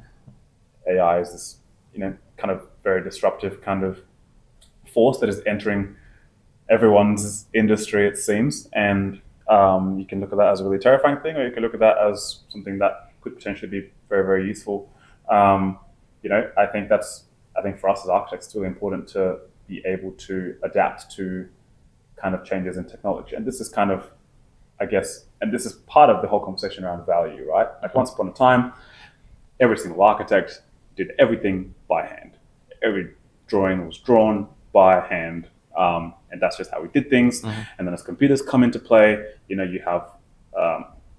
Speaker 2: AI is this, you know, kind of very disruptive kind of force that is entering everyone's industry, it seems. And you can look at that as a really terrifying thing, or you can look at that as something that could potentially be very, very useful. You know, I think for us as architects, it's really important to be able to adapt to kind of changes in technology. And this is kind of, I guess, and this is part of the whole conversation around value, right? Like, once upon a time, every single architect did everything by hand. Every drawing was drawn by hand. And that's just how we did things. And then as computers come into play, you know, you have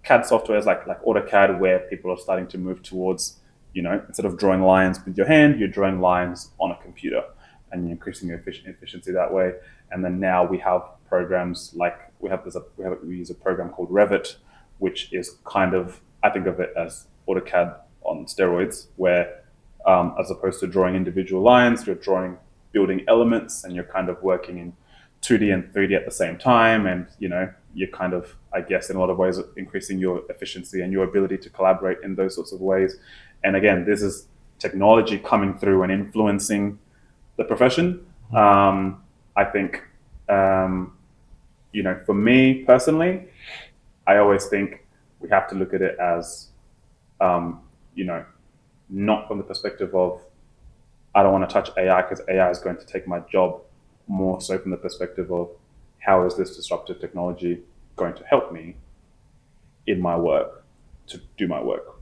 Speaker 2: CAD softwares like AutoCAD, where people are starting to move towards, you know, instead of drawing lines with your hand, you're drawing lines on a computer, and you're increasing your efficiency that way. And then now we have programs like we use a program called Revit, which is kind of, I think of it as AutoCAD on steroids, where as opposed to drawing individual lines, you're drawing building elements, and you're kind of working in 2D and 3D at the same time. And, you know, you're kind of, I guess, in a lot of ways, increasing your efficiency and your ability to collaborate in those sorts of ways. And again, this is technology coming through and influencing the profession. I think, you know, for me personally, I always think we have to look at it as, you know, not from the perspective of, I don't want to touch AI because AI is going to take my job, more so from the perspective of, how is this disruptive technology going to help me in my work to do my work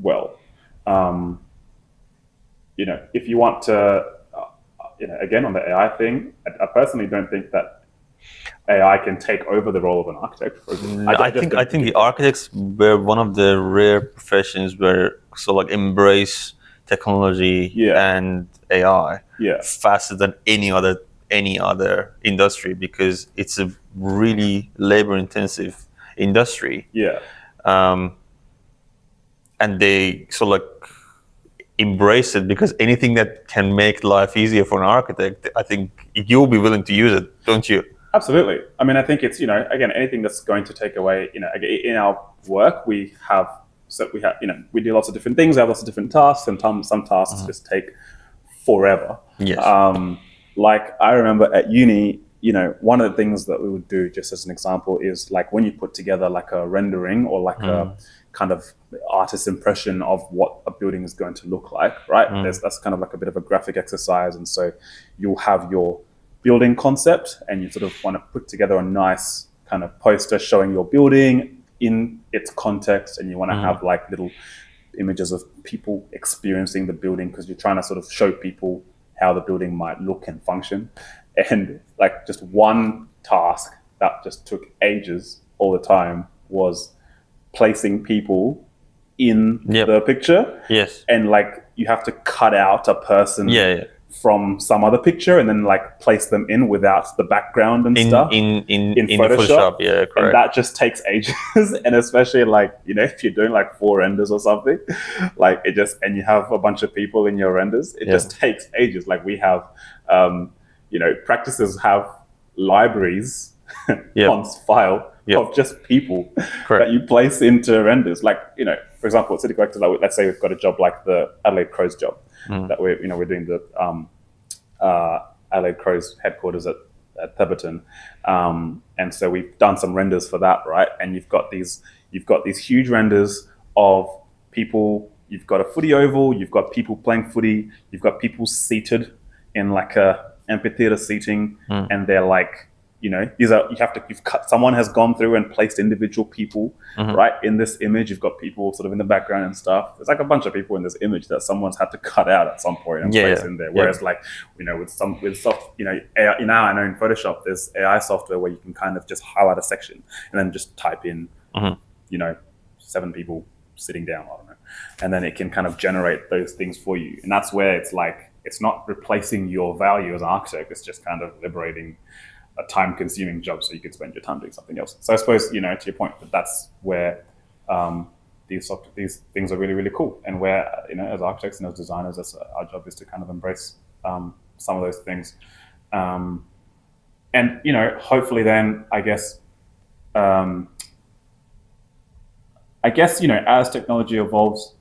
Speaker 2: well? You know, if you want to, you know, again, on the AI thing, I personally don't think that AI can take over the role of an architect.
Speaker 1: I think the architects were one of the rare professions where embrace technology and AI faster than any other industry, because it's a really labor intensive industry. And they embrace it, because anything that can make life easier for an architect, I think you'll be willing to use it, don't you?
Speaker 2: Absolutely. I mean, I think it's, again, anything that's going to take away, in our work, we we do lots of different things, we have lots of different tasks, and some tasks just take forever.
Speaker 1: Yes.
Speaker 2: Like I remember at uni, one of the things that we would do, just as an example, is like when you put together like a rendering or like a kind of artist's impression of what a building is going to look like, right? That's kind of like a bit of a graphic exercise. And so you'll have your building concept and you sort of want to put together a nice kind of poster showing your building in its context, and you want to have like little images of people experiencing the building, because you're trying to sort of show people how the building might look and function. And like just one task that just took ages all the time was placing people in the picture.
Speaker 1: Yes.
Speaker 2: And like you have to cut out a person from some other picture and then like place them in without the background and stuff
Speaker 1: in Photoshop. Yeah, correct.
Speaker 2: And that just takes ages. And especially like, if you're doing like 4 renders or something, like and you have a bunch of people in your renders, it just takes ages. Like we have, practices have libraries on file of just people that you place into renders. Like, for example, city collectors, like, let's say we've got a job like the Adelaide Crows job that we're doing the Adelaide Crows headquarters at Theberton. And so we've done some renders for that, right? And you've got these huge renders of people. You've got a footy oval, you've got people playing footy, you've got people seated in like a amphitheater seating, and they're like, someone has gone through and placed individual people right in this image. You've got people sort of in the background and stuff. There's like a bunch of people in this image that someone's had to cut out at some point and place in there. Whereas like, with soft, AI, I know in Photoshop, there's AI software where you can kind of just highlight a section and then just type in, 7 people sitting down, I don't know. And then it can kind of generate those things for you. And that's where it's like, it's not replacing your value as an architect. It's just kind of liberating a time-consuming job so you could spend your time doing something else. So I suppose, to your point, that's where these things are really, really cool. And where, as architects and as designers, our job is to kind of embrace some of those things. And, hopefully then, I guess, as technology evolves,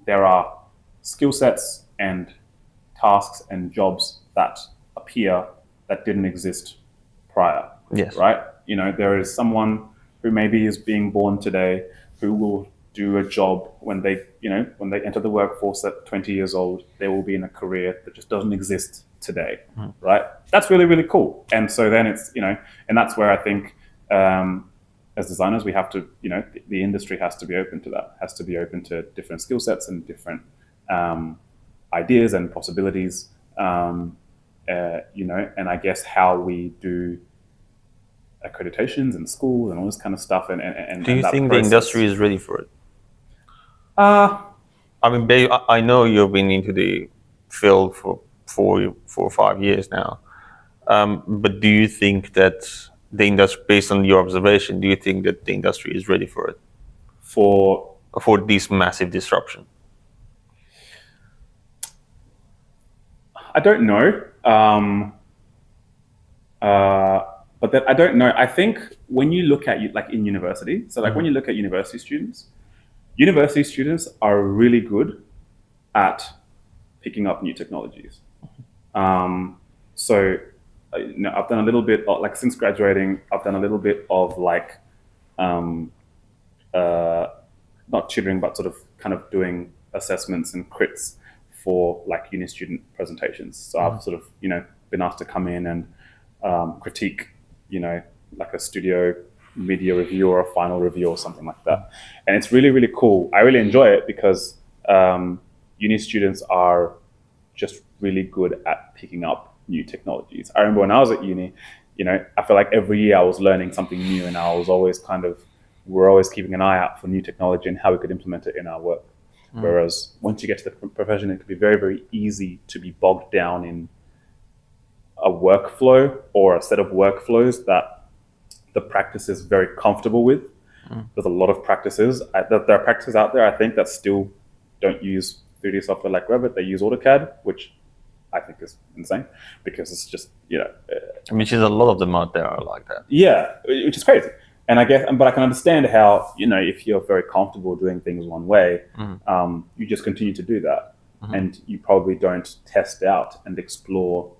Speaker 2: there are skill sets and tasks and jobs that appear that didn't exist prior.
Speaker 1: Yes.
Speaker 2: Right? There is someone who maybe is being born today who will do a job when they enter the workforce at 20 years old. They will be in a career that just doesn't exist today. Right? That's really, really cool. And so then it's, and that's where I think, as designers, we have to, the industry has to be open to that, has to be open to different skill sets and different ideas and possibilities, and I guess how we do accreditations in schools and all this kind of stuff. And
Speaker 1: do you think the industry is ready for it?
Speaker 2: I
Speaker 1: mean, I know you've been into the field for 4 or 5 years now, but do you think that the industry, based on your observation, do you think that the industry is ready for it? For this massive disruption?
Speaker 2: I don't know. But that I don't know. I think when you look at like in university, so like when you look at university students are really good at picking up new technologies. So I've done a little bit of, like, since graduating, I've done a little bit of like, not tutoring, but sort of kind of doing assessments and crits for like uni student presentations. So I've sort of, been asked to come in and critique, like a studio media review or a final review or something like that. And it's really, really cool. I really enjoy it because uni students are just really good at picking up new technologies. I remember when I was at uni, I feel like every year I was learning something new, and I was always we're always keeping an eye out for new technology and how we could implement it in our work. Whereas once you get to the profession, it can be very, very easy to be bogged down in a workflow or a set of workflows that the practice is very comfortable with. There's a lot of practices. There are practices out there, I think, that still don't use 3D software like Revit. They use AutoCAD, which I think is insane because it's just,
Speaker 1: Which is a lot of them out there are like that.
Speaker 2: yeah, which is crazy. And but I can understand how, if you're very comfortable doing things one way, you just continue to do that. And you probably don't test out and explore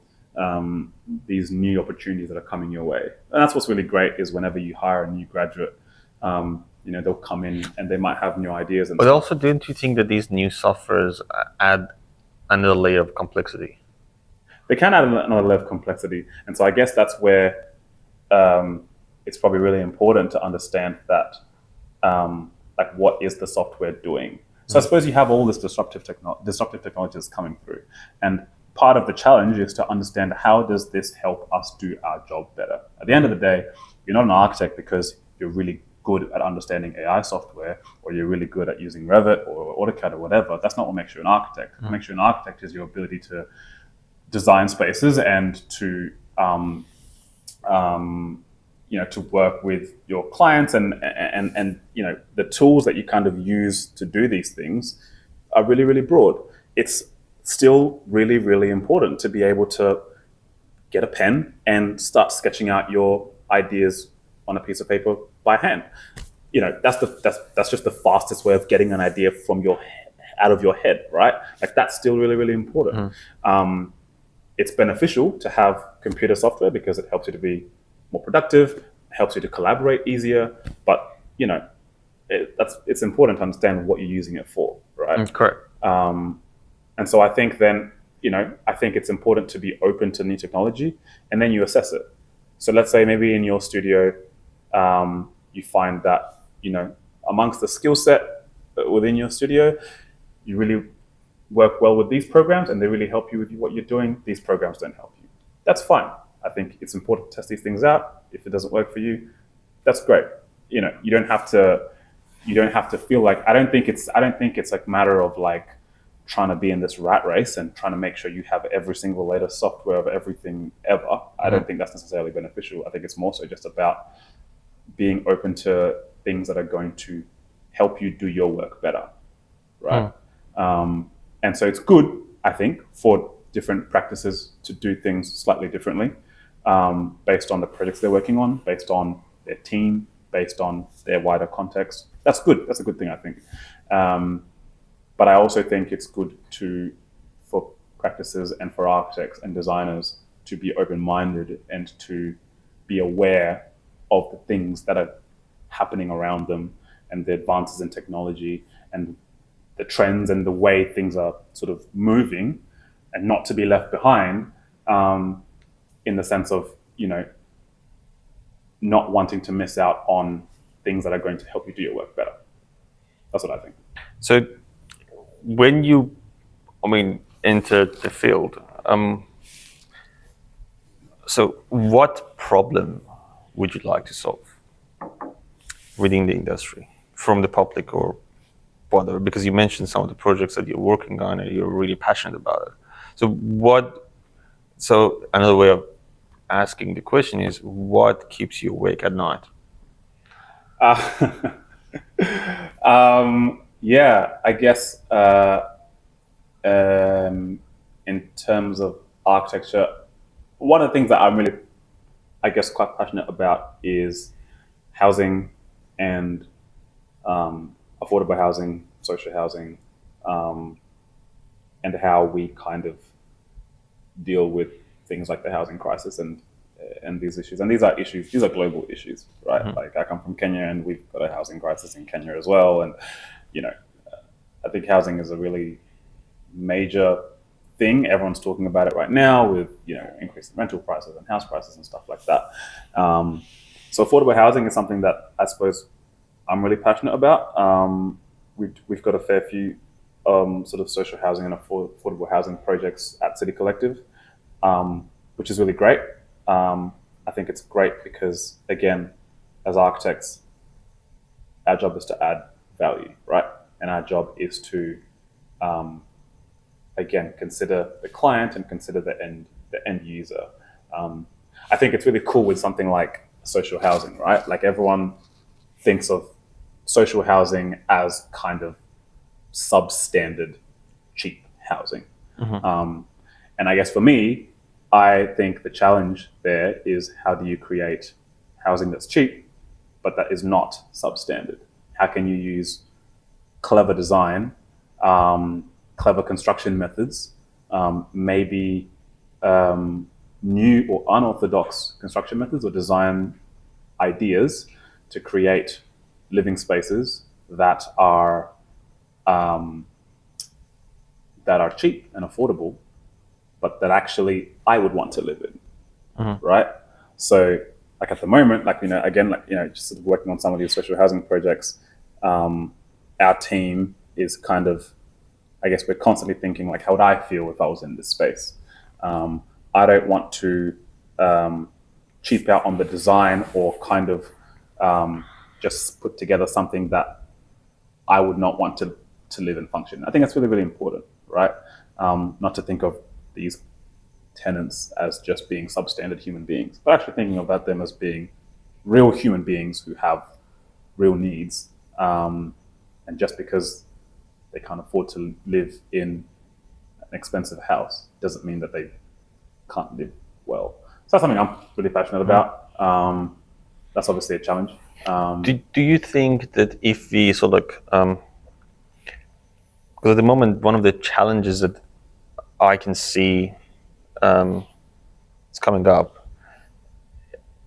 Speaker 2: these new opportunities that are coming your way. And that's what's really great is whenever you hire a new graduate, they'll come in and they might have new ideas.
Speaker 1: But also, don't you think that these new softwares add another layer of complexity?
Speaker 2: They can add another layer of complexity. And so I guess that's where it's probably really important to understand that, what is the software doing? So I suppose you have all this disruptive technologies coming through. And part of the challenge is to understand how does this help us do our job better? At the end of the day, you're not an architect because you're really good at understanding AI software or you're really good at using Revit or AutoCAD or whatever. That's not what makes you an architect. What makes you an architect is your ability to design spaces and to to work with your clients and the tools that you kind of use to do these things are really, really broad. It's still really, really important to be able to get a pen and start sketching out your ideas on a piece of paper by hand. That's just the fastest way of getting an idea out of your head, right? Like that's still really, really important. It's beneficial to have computer software because it helps you to be more productive, helps you to collaborate easier, but it's important to understand what you're using it for, right?
Speaker 1: Correct.
Speaker 2: And so I think then, I think it's important to be open to new technology and then you assess it. So let's say maybe in your studio, you find that, amongst the skill set within your studio, you really work well with these programs and they really help you with what you're doing. These programs don't help you. That's fine. I think it's important to test these things out. If it doesn't work for you, that's great. You don't have to feel like, I don't think it's like a matter of like trying to be in this rat race and trying to make sure you have every single latest software of everything ever. I don't think that's necessarily beneficial. I think it's more so just about being open to things that are going to help you do your work better, right? And so it's good, I think, for different practices to do things slightly differently, based on the projects they're working on, based on their team, based on their wider context. That's good. That's a good thing, I think. But I also think it's good for practices and for architects and designers to be open-minded and to be aware of the things that are happening around them and the advances in technology and the trends and the way things are sort of moving, and not to be left behind, in the sense of, not wanting to miss out on things that are going to help you do your work better. That's what I think.
Speaker 1: So when you, enter the field, so what problem would you like to solve within the industry, from the public or whatever? Because you mentioned some of the projects that you're working on and you're really passionate about it. So another way of asking the question is, what keeps you awake at night?
Speaker 2: Yeah, I guess in terms of architecture, one of the things that I'm really, I guess, quite passionate about is housing and affordable housing, social housing, and how we kind of deal with things like the housing crisis and these issues. And these are global issues, right? Like I come from Kenya and we've got a housing crisis in Kenya as well. And, I think housing is a really major thing. Everyone's talking about it right now with, increasing rental prices and house prices and stuff like that. So affordable housing is something that I suppose I'm really passionate about. We've got a fair few sort of social housing and affordable housing projects at City Collective, which is really great. I think it's great because, again, as architects, our job is to add value, right? And our job is to, again, consider the client and consider the end user. I think it's really cool with something like social housing, right? Like everyone thinks of social housing as kind of substandard cheap housing. And I guess for me, I think the challenge there is how do you create housing that's cheap, but that is not substandard? How can you use clever design, clever construction methods, maybe new or unorthodox construction methods or design ideas to create living spaces that are cheap and affordable, but that actually I would want to live in, right? So, like at the moment, just sort of working on some of these social housing projects, our team is kind of, I guess we're constantly thinking like, how would I feel if I was in this space? I don't want to cheap out on the design or kind of just put together something that I would not want to live and function. I think that's really, really important, right? Not to think of these tenants as just being substandard human beings, but actually thinking about them as being real human beings who have real needs. And just because they can't afford to live in an expensive house doesn't mean that they can't live well. So that's something I'm really passionate about. That's obviously a challenge.
Speaker 1: Do you think that if we sort of because at the moment one of the challenges that I can see it's coming up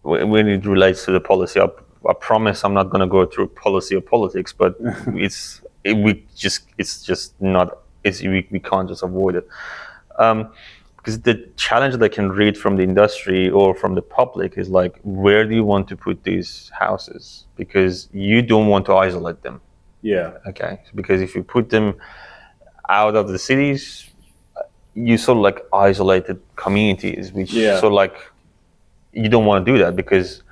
Speaker 1: when it relates to the policy. I promise I'm not going to go through policy or politics, but we can't just avoid it. Because the challenge that I can read from the industry or from the public is like, where do you want to put these houses? Because you don't want to isolate them.
Speaker 2: Yeah.
Speaker 1: Okay. Because if you put them out of the cities, you sort of like isolated communities, which sort of like, you don't want to do that because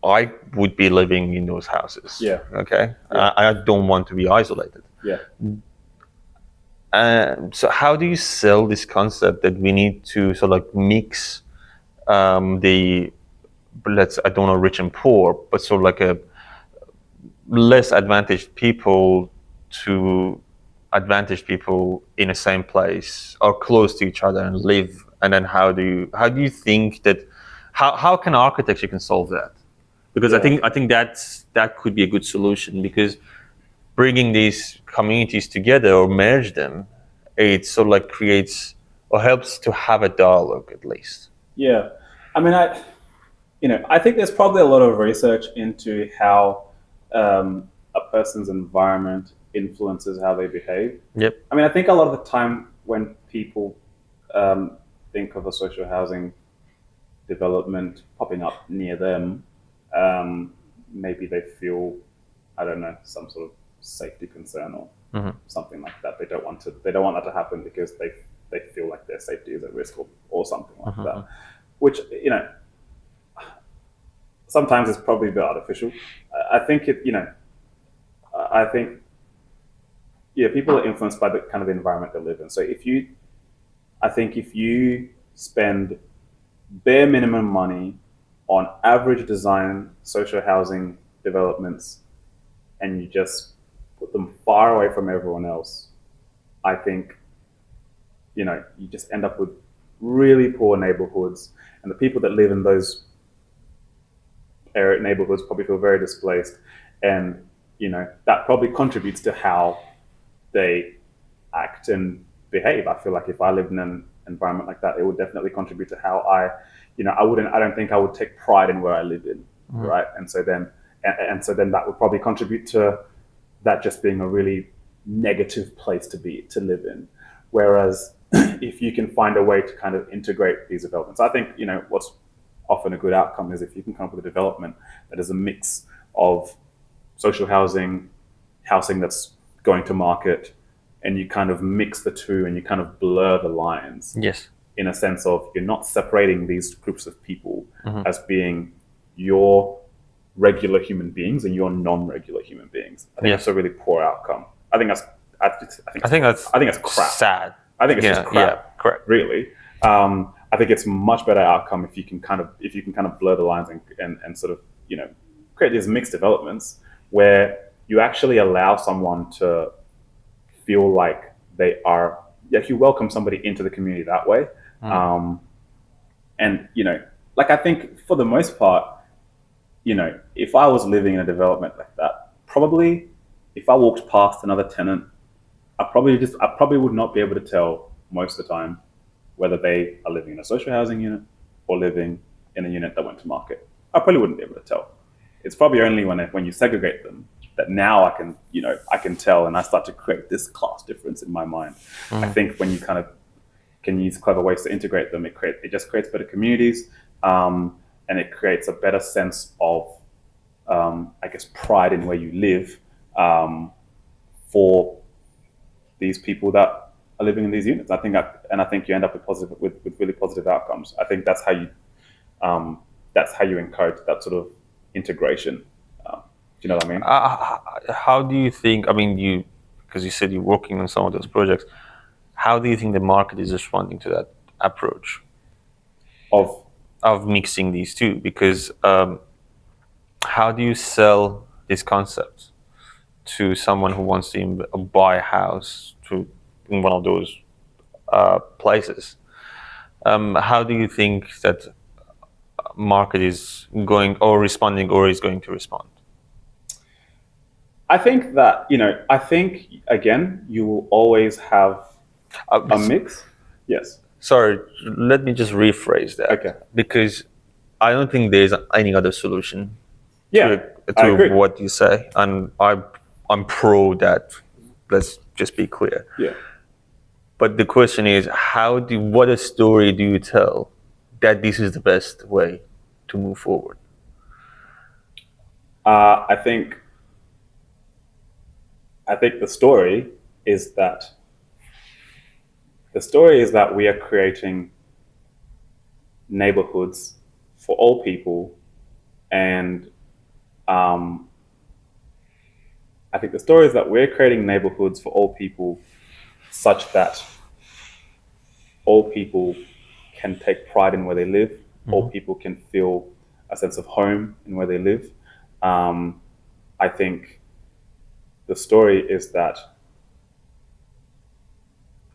Speaker 1: I would be living in those houses.
Speaker 2: Yeah.
Speaker 1: Okay. Yeah. I don't want to be isolated.
Speaker 2: Yeah.
Speaker 1: So how do you sell this concept that we need to sort of like mix I don't know, rich and poor, but sort of like a less advantaged people to advantaged people in the same place or close to each other and live? And then how do you think that how can architecture can solve that? Because I think that could be a good solution, because bringing these communities together or merge them, it sort of like creates or helps to have a dialogue at least.
Speaker 2: Yeah, I mean, I think there's probably a lot of research into how a person's environment influences how they behave.
Speaker 1: Yep.
Speaker 2: I mean, I think a lot of the time when people think of a social housing development popping up near them, maybe they feel, I don't know, some sort of safety concern or something like that. They don't want that to happen because they feel like their safety is at risk or something like that. Which, sometimes it's probably a bit artificial. I think people are influenced by the kind of environment they live in. So if you spend bare minimum money on average design social housing developments and you just put them far away from everyone else, I think, you just end up with really poor neighborhoods, and the people that live in those neighborhoods probably feel very displaced, and that probably contributes to how they act and behave. I feel like if I lived in an environment like that, it would definitely contribute to how I don't think I would take pride in where I live in, right? And so then that would probably contribute to that just being a really negative place to live in. Whereas if you can find a way to kind of integrate these developments, I think, what's often a good outcome is if you can come up with a development that is a mix of social housing that's going to market, and you kind of mix the two and you kind of blur the lines.
Speaker 1: Yes.
Speaker 2: In a sense of you're not separating these groups of people as being your regular human beings and your non-regular human beings. I think that's a really poor outcome. I think that's crap.
Speaker 1: Sad.
Speaker 2: I think it's just crap.
Speaker 1: Yeah, correct.
Speaker 2: Really. I think it's a much better outcome if you can kind of blur the lines and sort of, create these mixed developments where you actually allow someone to feel like they are, like you welcome somebody into the community that way. And, like I think for the most part, if I was living in a development like that, probably if I walked past another tenant, I probably would not be able to tell most of the time whether they are living in a social housing unit or living in a unit that went to market. I probably wouldn't be able to tell. It's probably only when you segregate them that now I can tell, and I start to create this class difference in my mind. I think when you kind of can use clever ways to integrate them, it just creates better communities, and it creates a better sense of, I guess, pride in where you live, for these people that are living in these units. I think you end up with really positive outcomes. I think that's how you encourage that sort of integration. Do you know what I mean?
Speaker 1: How do you think? I mean, because you said you're working on some of those projects. How do you think the market is responding to that approach of mixing these two? Because how do you sell this concept to someone who wants to buy a house in one of those places? How do you think that market is going or responding or is going to respond?
Speaker 2: I think that, again, you will always have a mix. Yes.
Speaker 1: Sorry, let me just rephrase that.
Speaker 2: Okay.
Speaker 1: Because I don't think there's any other solution to what you say. And I'm pro that. Let's just be clear.
Speaker 2: Yeah.
Speaker 1: But the question is, what a story do you tell that this is the best way to move forward?
Speaker 2: I think the story is that we are creating neighborhoods for all people, and I think the story is that we're creating neighborhoods for all people such that all people can take pride in where they live. All people can feel a sense of home in where they live. I think the story is that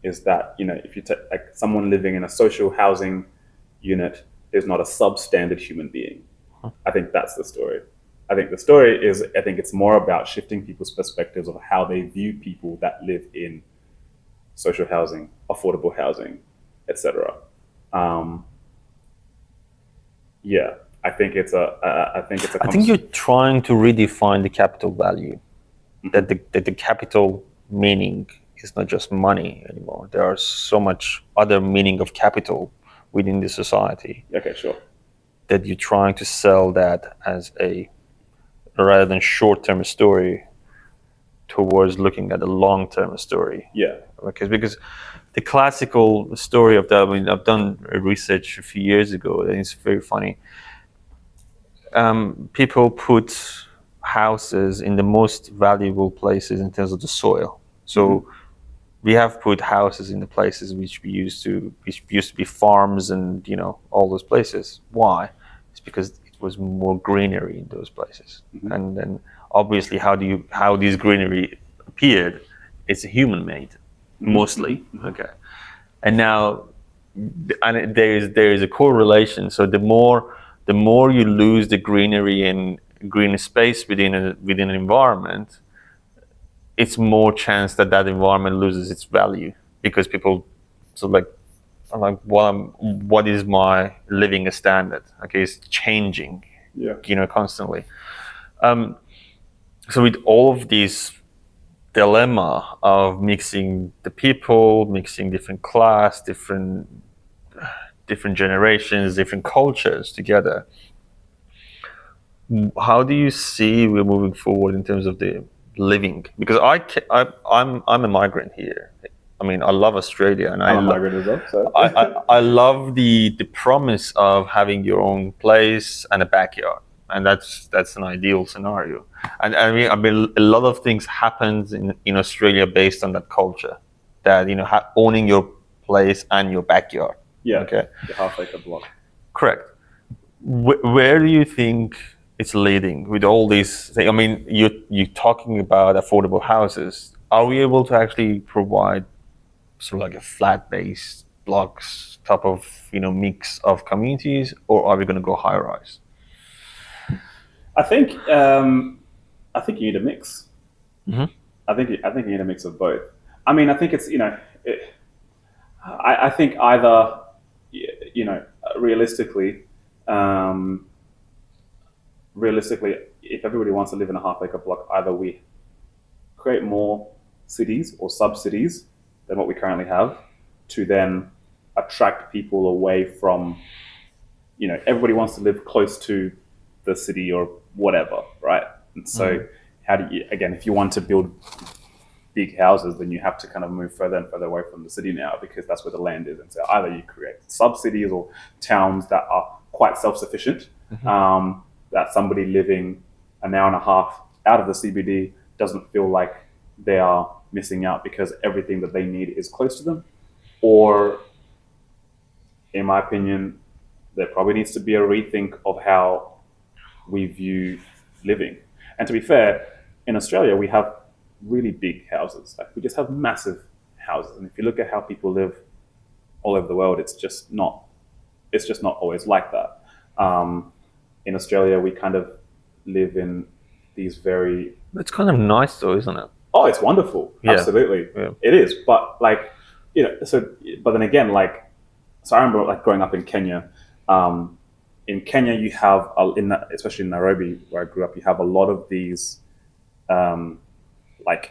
Speaker 2: if you take like someone living in a social housing unit is not a substandard human being. I think that's the story. I think the story is, it's more about shifting people's perspectives of how they view people that live in social housing, affordable housing, etc. I think you're
Speaker 1: trying to redefine the capital value. That the capital meaning is not just money anymore. There are so much other meaning of capital within the society.
Speaker 2: Okay, sure.
Speaker 1: That you're trying to sell that as rather than short-term story towards looking at a long-term story.
Speaker 2: Yeah.
Speaker 1: Because the classical story of that, I've done research a few years ago, and it's very funny. People put houses in the most valuable places in terms of the soil. So we have put houses in the places which used to be farms and all those places. Why? It's because it was more greenery in those places. And then obviously how this greenery appeared, it's human made mostly. Okay. And now there is a correlation. So the more you lose the greenery and green space within an environment, it's more chance that environment loses its value, because people what is my living standard? Okay, it's changing.
Speaker 2: Yeah.
Speaker 1: Constantly. So with all of this dilemma of mixing the people, mixing different class, different generations, different cultures together, how do you see we're moving forward in terms of the living? Because I'm a migrant here. I mean, I love Australia, and
Speaker 2: I'm a migrant as well. So.
Speaker 1: I love the promise of having your own place and a backyard, and that's an ideal scenario. And I mean, a lot of things happens in Australia based on that culture, that owning your place and your backyard.
Speaker 2: Yeah.
Speaker 1: Okay.
Speaker 2: The half acre block.
Speaker 1: Correct. Where do you think it's leading with all these things. I mean, you're talking about affordable houses. Are we able to actually provide sort of like a flat-based blocks type of mix of communities, or are we going to go high-rise?
Speaker 2: I think you need a mix.
Speaker 1: Mm-hmm.
Speaker 2: I think you need a mix of both. I mean, I think it's I think either realistically, realistically, if everybody wants to live in a half-acre block, either we create more cities or sub-cities than what we currently have to then attract people away from, everybody wants to live close to the city or whatever, right? And so how do you, again, if you want to build big houses, then you have to kind of move further and further away from the city now, because that's where the land is. And so either you create sub-cities or towns that are quite self-sufficient, that somebody living an hour and a half out of the CBD doesn't feel like they are missing out because everything that they need is close to them. Or, in my opinion, there probably needs to be a rethink of how we view living. And to be fair, in Australia, we have really big houses. Like, we just have massive houses. And if you look at how people live all over the world, it's just not always like that. In Australia, we kind of live in these very...
Speaker 1: It's kind of nice though, isn't it?
Speaker 2: Oh, it's wonderful. Yeah. Absolutely. Yeah. It is. But but then again, so I remember growing up in Kenya. In Kenya, you have, especially in Nairobi, where I grew up, you have a lot of these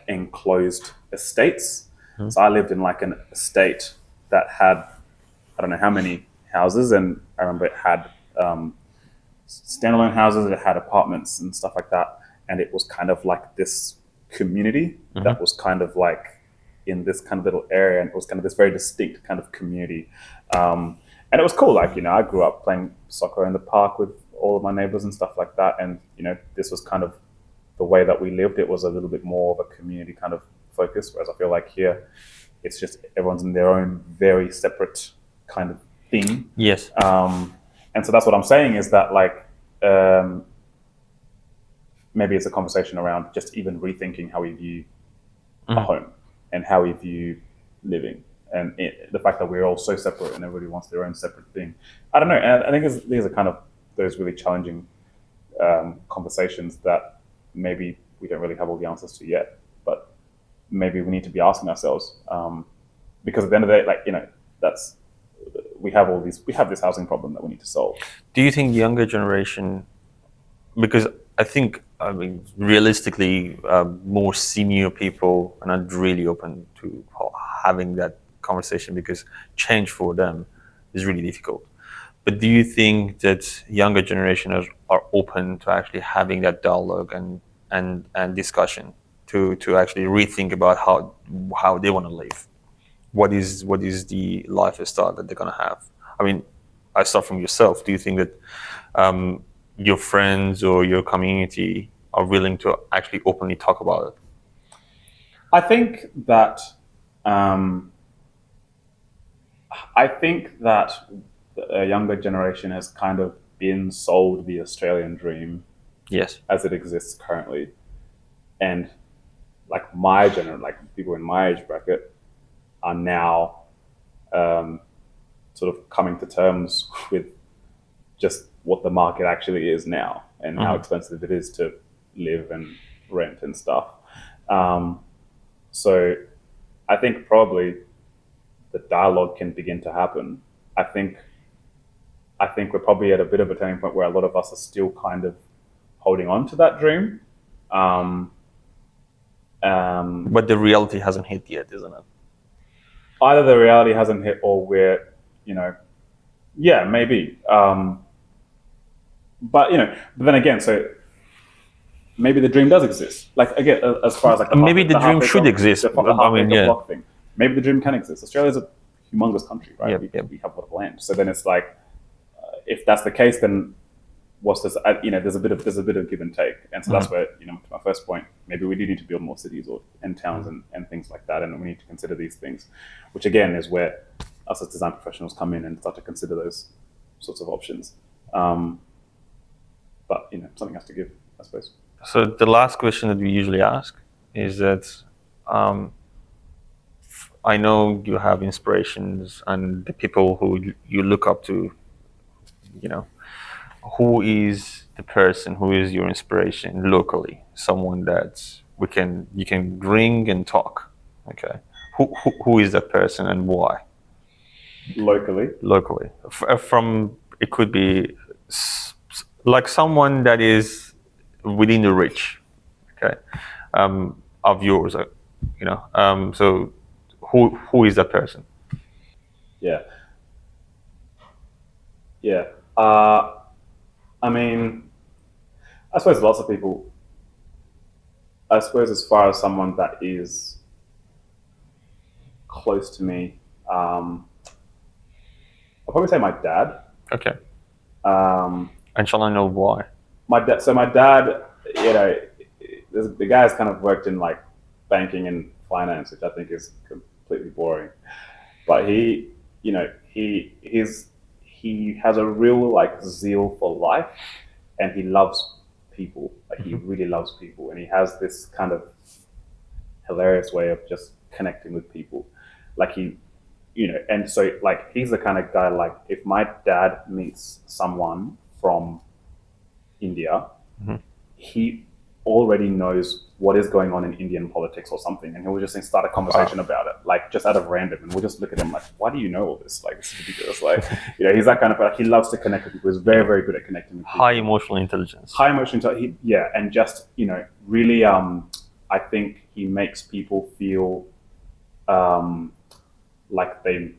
Speaker 2: enclosed estates. Mm-hmm. So I lived in an estate that had, I don't know how many houses, and I remember it had standalone houses, it had apartments and stuff like that, and it was kind of like this community that was kind of in this kind of little area, and it was kind of this very distinct kind of community. And it was cool. I grew up playing soccer in the park with all of my neighbors and stuff like that. And, this was kind of the way that we lived. It was a little bit more of a community kind of focus, whereas I feel like here, it's just everyone's in their own very separate kind of thing.
Speaker 1: Yes.
Speaker 2: And so that's what I'm saying is that maybe it's a conversation around just even rethinking how we view a home and how we view living. And the fact that we're all so separate and everybody wants their own separate thing. I don't know. And I think these are kind of those really challenging conversations that maybe we don't really have all the answers to yet. But maybe we need to be asking ourselves, because at the end of the day, we have this housing problem that we need to solve.
Speaker 1: Do you think younger generation, because I mean, realistically, more senior people are not really open to having that conversation because change for them is really difficult. But do you think that younger generations are open to actually having that dialogue and discussion to actually rethink about how they want to live? What is the lifestyle that they're going to have? I mean, I start from yourself. Do you think that your friends or your community are willing to actually openly talk about it?
Speaker 2: I think that a younger generation has kind of been sold the Australian dream,
Speaker 1: yes,
Speaker 2: as it exists currently, and my people in my age bracket are now sort of coming to terms with just what the market actually is now and how expensive it is to live and rent and stuff. So I think probably the dialogue can begin to happen. I think we're probably at a bit of a turning point where a lot of us are still kind of holding on to that dream.
Speaker 1: But the reality hasn't hit yet, isn't it?
Speaker 2: Either the reality hasn't hit or we're, maybe. But then again, so maybe the dream does exist. Again, as far as
Speaker 1: maybe the dream should exist.
Speaker 2: Block thing. Maybe the dream can exist. Australia's a humongous country, right? We have a lot of land. So then it's if that's the case, then what's this? There's a bit of give and take, and so that's where to my first point, maybe we do need to build more cities and towns and things like that, and we need to consider these things, which again is where us as design professionals come in and start to consider those sorts of options. but something has to give, I suppose.
Speaker 1: So the last question that we usually ask is that I know you have inspirations and the people who you look up to, who is the person who is your inspiration locally? Someone that you can ring and talk. Okay. Who is that person and why? Locally. From it could be like someone that is within the reach, okay, of yours, so who is that person?
Speaker 2: Yeah. I mean, I suppose lots of people. I suppose as far as someone that is close to me, I'll probably say my dad.
Speaker 1: Okay.
Speaker 2: Um,
Speaker 1: And shall I know why?
Speaker 2: my dad. So my dad, the guy's kind of worked in like banking and finance, which I think is completely boring. But he has a real like zeal for life, and he loves people. Like he really loves people, and he has this kind of hilarious way of just connecting with people. Like and so like he's the kind of guy, like if my dad meets someone from India, he already knows what is going on in Indian politics or something, and he'll just start a conversation about it, like just out of random, and we'll just look at him like, why do you know all this? Like, this is ridiculous. Like, he's that kind of, like, he loves to connect with people. He's very, very good at connecting with people.
Speaker 1: High emotional intelligence.
Speaker 2: And just, really, I think he makes people feel like they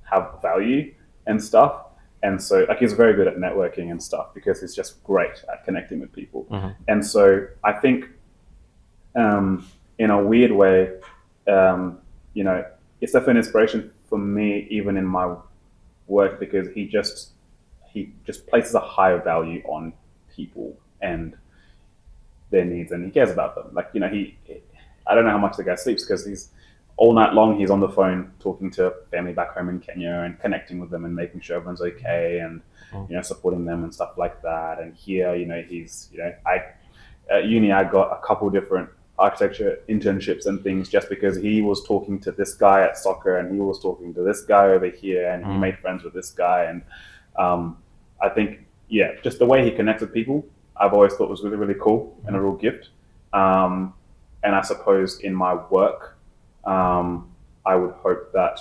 Speaker 2: have value and stuff. And so, like, he's very good at networking and stuff because he's just great at connecting with people. And so I think, in a weird way, it's definitely an inspiration for me, even in my work, because he just places a higher value on people and their needs, and he cares about them. Like, I don't know how much the guy sleeps because he's all night long he's on the phone talking to family back home in Kenya and connecting with them and making sure everyone's okay and supporting them and stuff like that. And here, he's at uni I got a couple different architecture internships and things just because he was talking to this guy at soccer and he was talking to this guy over here and he made friends with this guy. And I think, just the way he connects with people, I've always thought was really, really cool and a real gift. And I suppose in my work, I would hope that,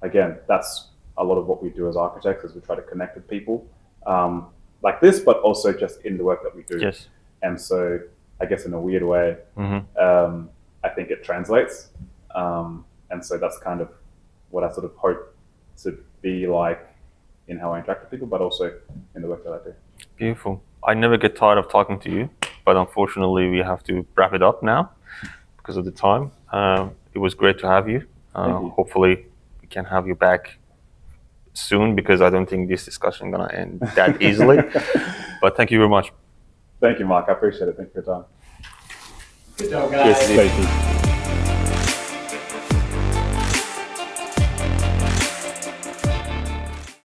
Speaker 2: again, that's a lot of what we do as architects, is we try to connect with people like this, but also just in the work that we do.
Speaker 1: Yes.
Speaker 2: And so I guess in a weird way, I think it translates. And so that's kind of what I sort of hope to be like in how I interact with people, but also in the work that I do.
Speaker 1: Beautiful. I never get tired of talking to you, but unfortunately we have to wrap it up now because of the time. It was great to have you. Hopefully we can have you back soon, because I don't think this discussion is going to end that easily. But thank you very much.
Speaker 2: Thank you, Mark. I appreciate it. Thank you for your time.
Speaker 3: Good job, guys.
Speaker 2: Thank you.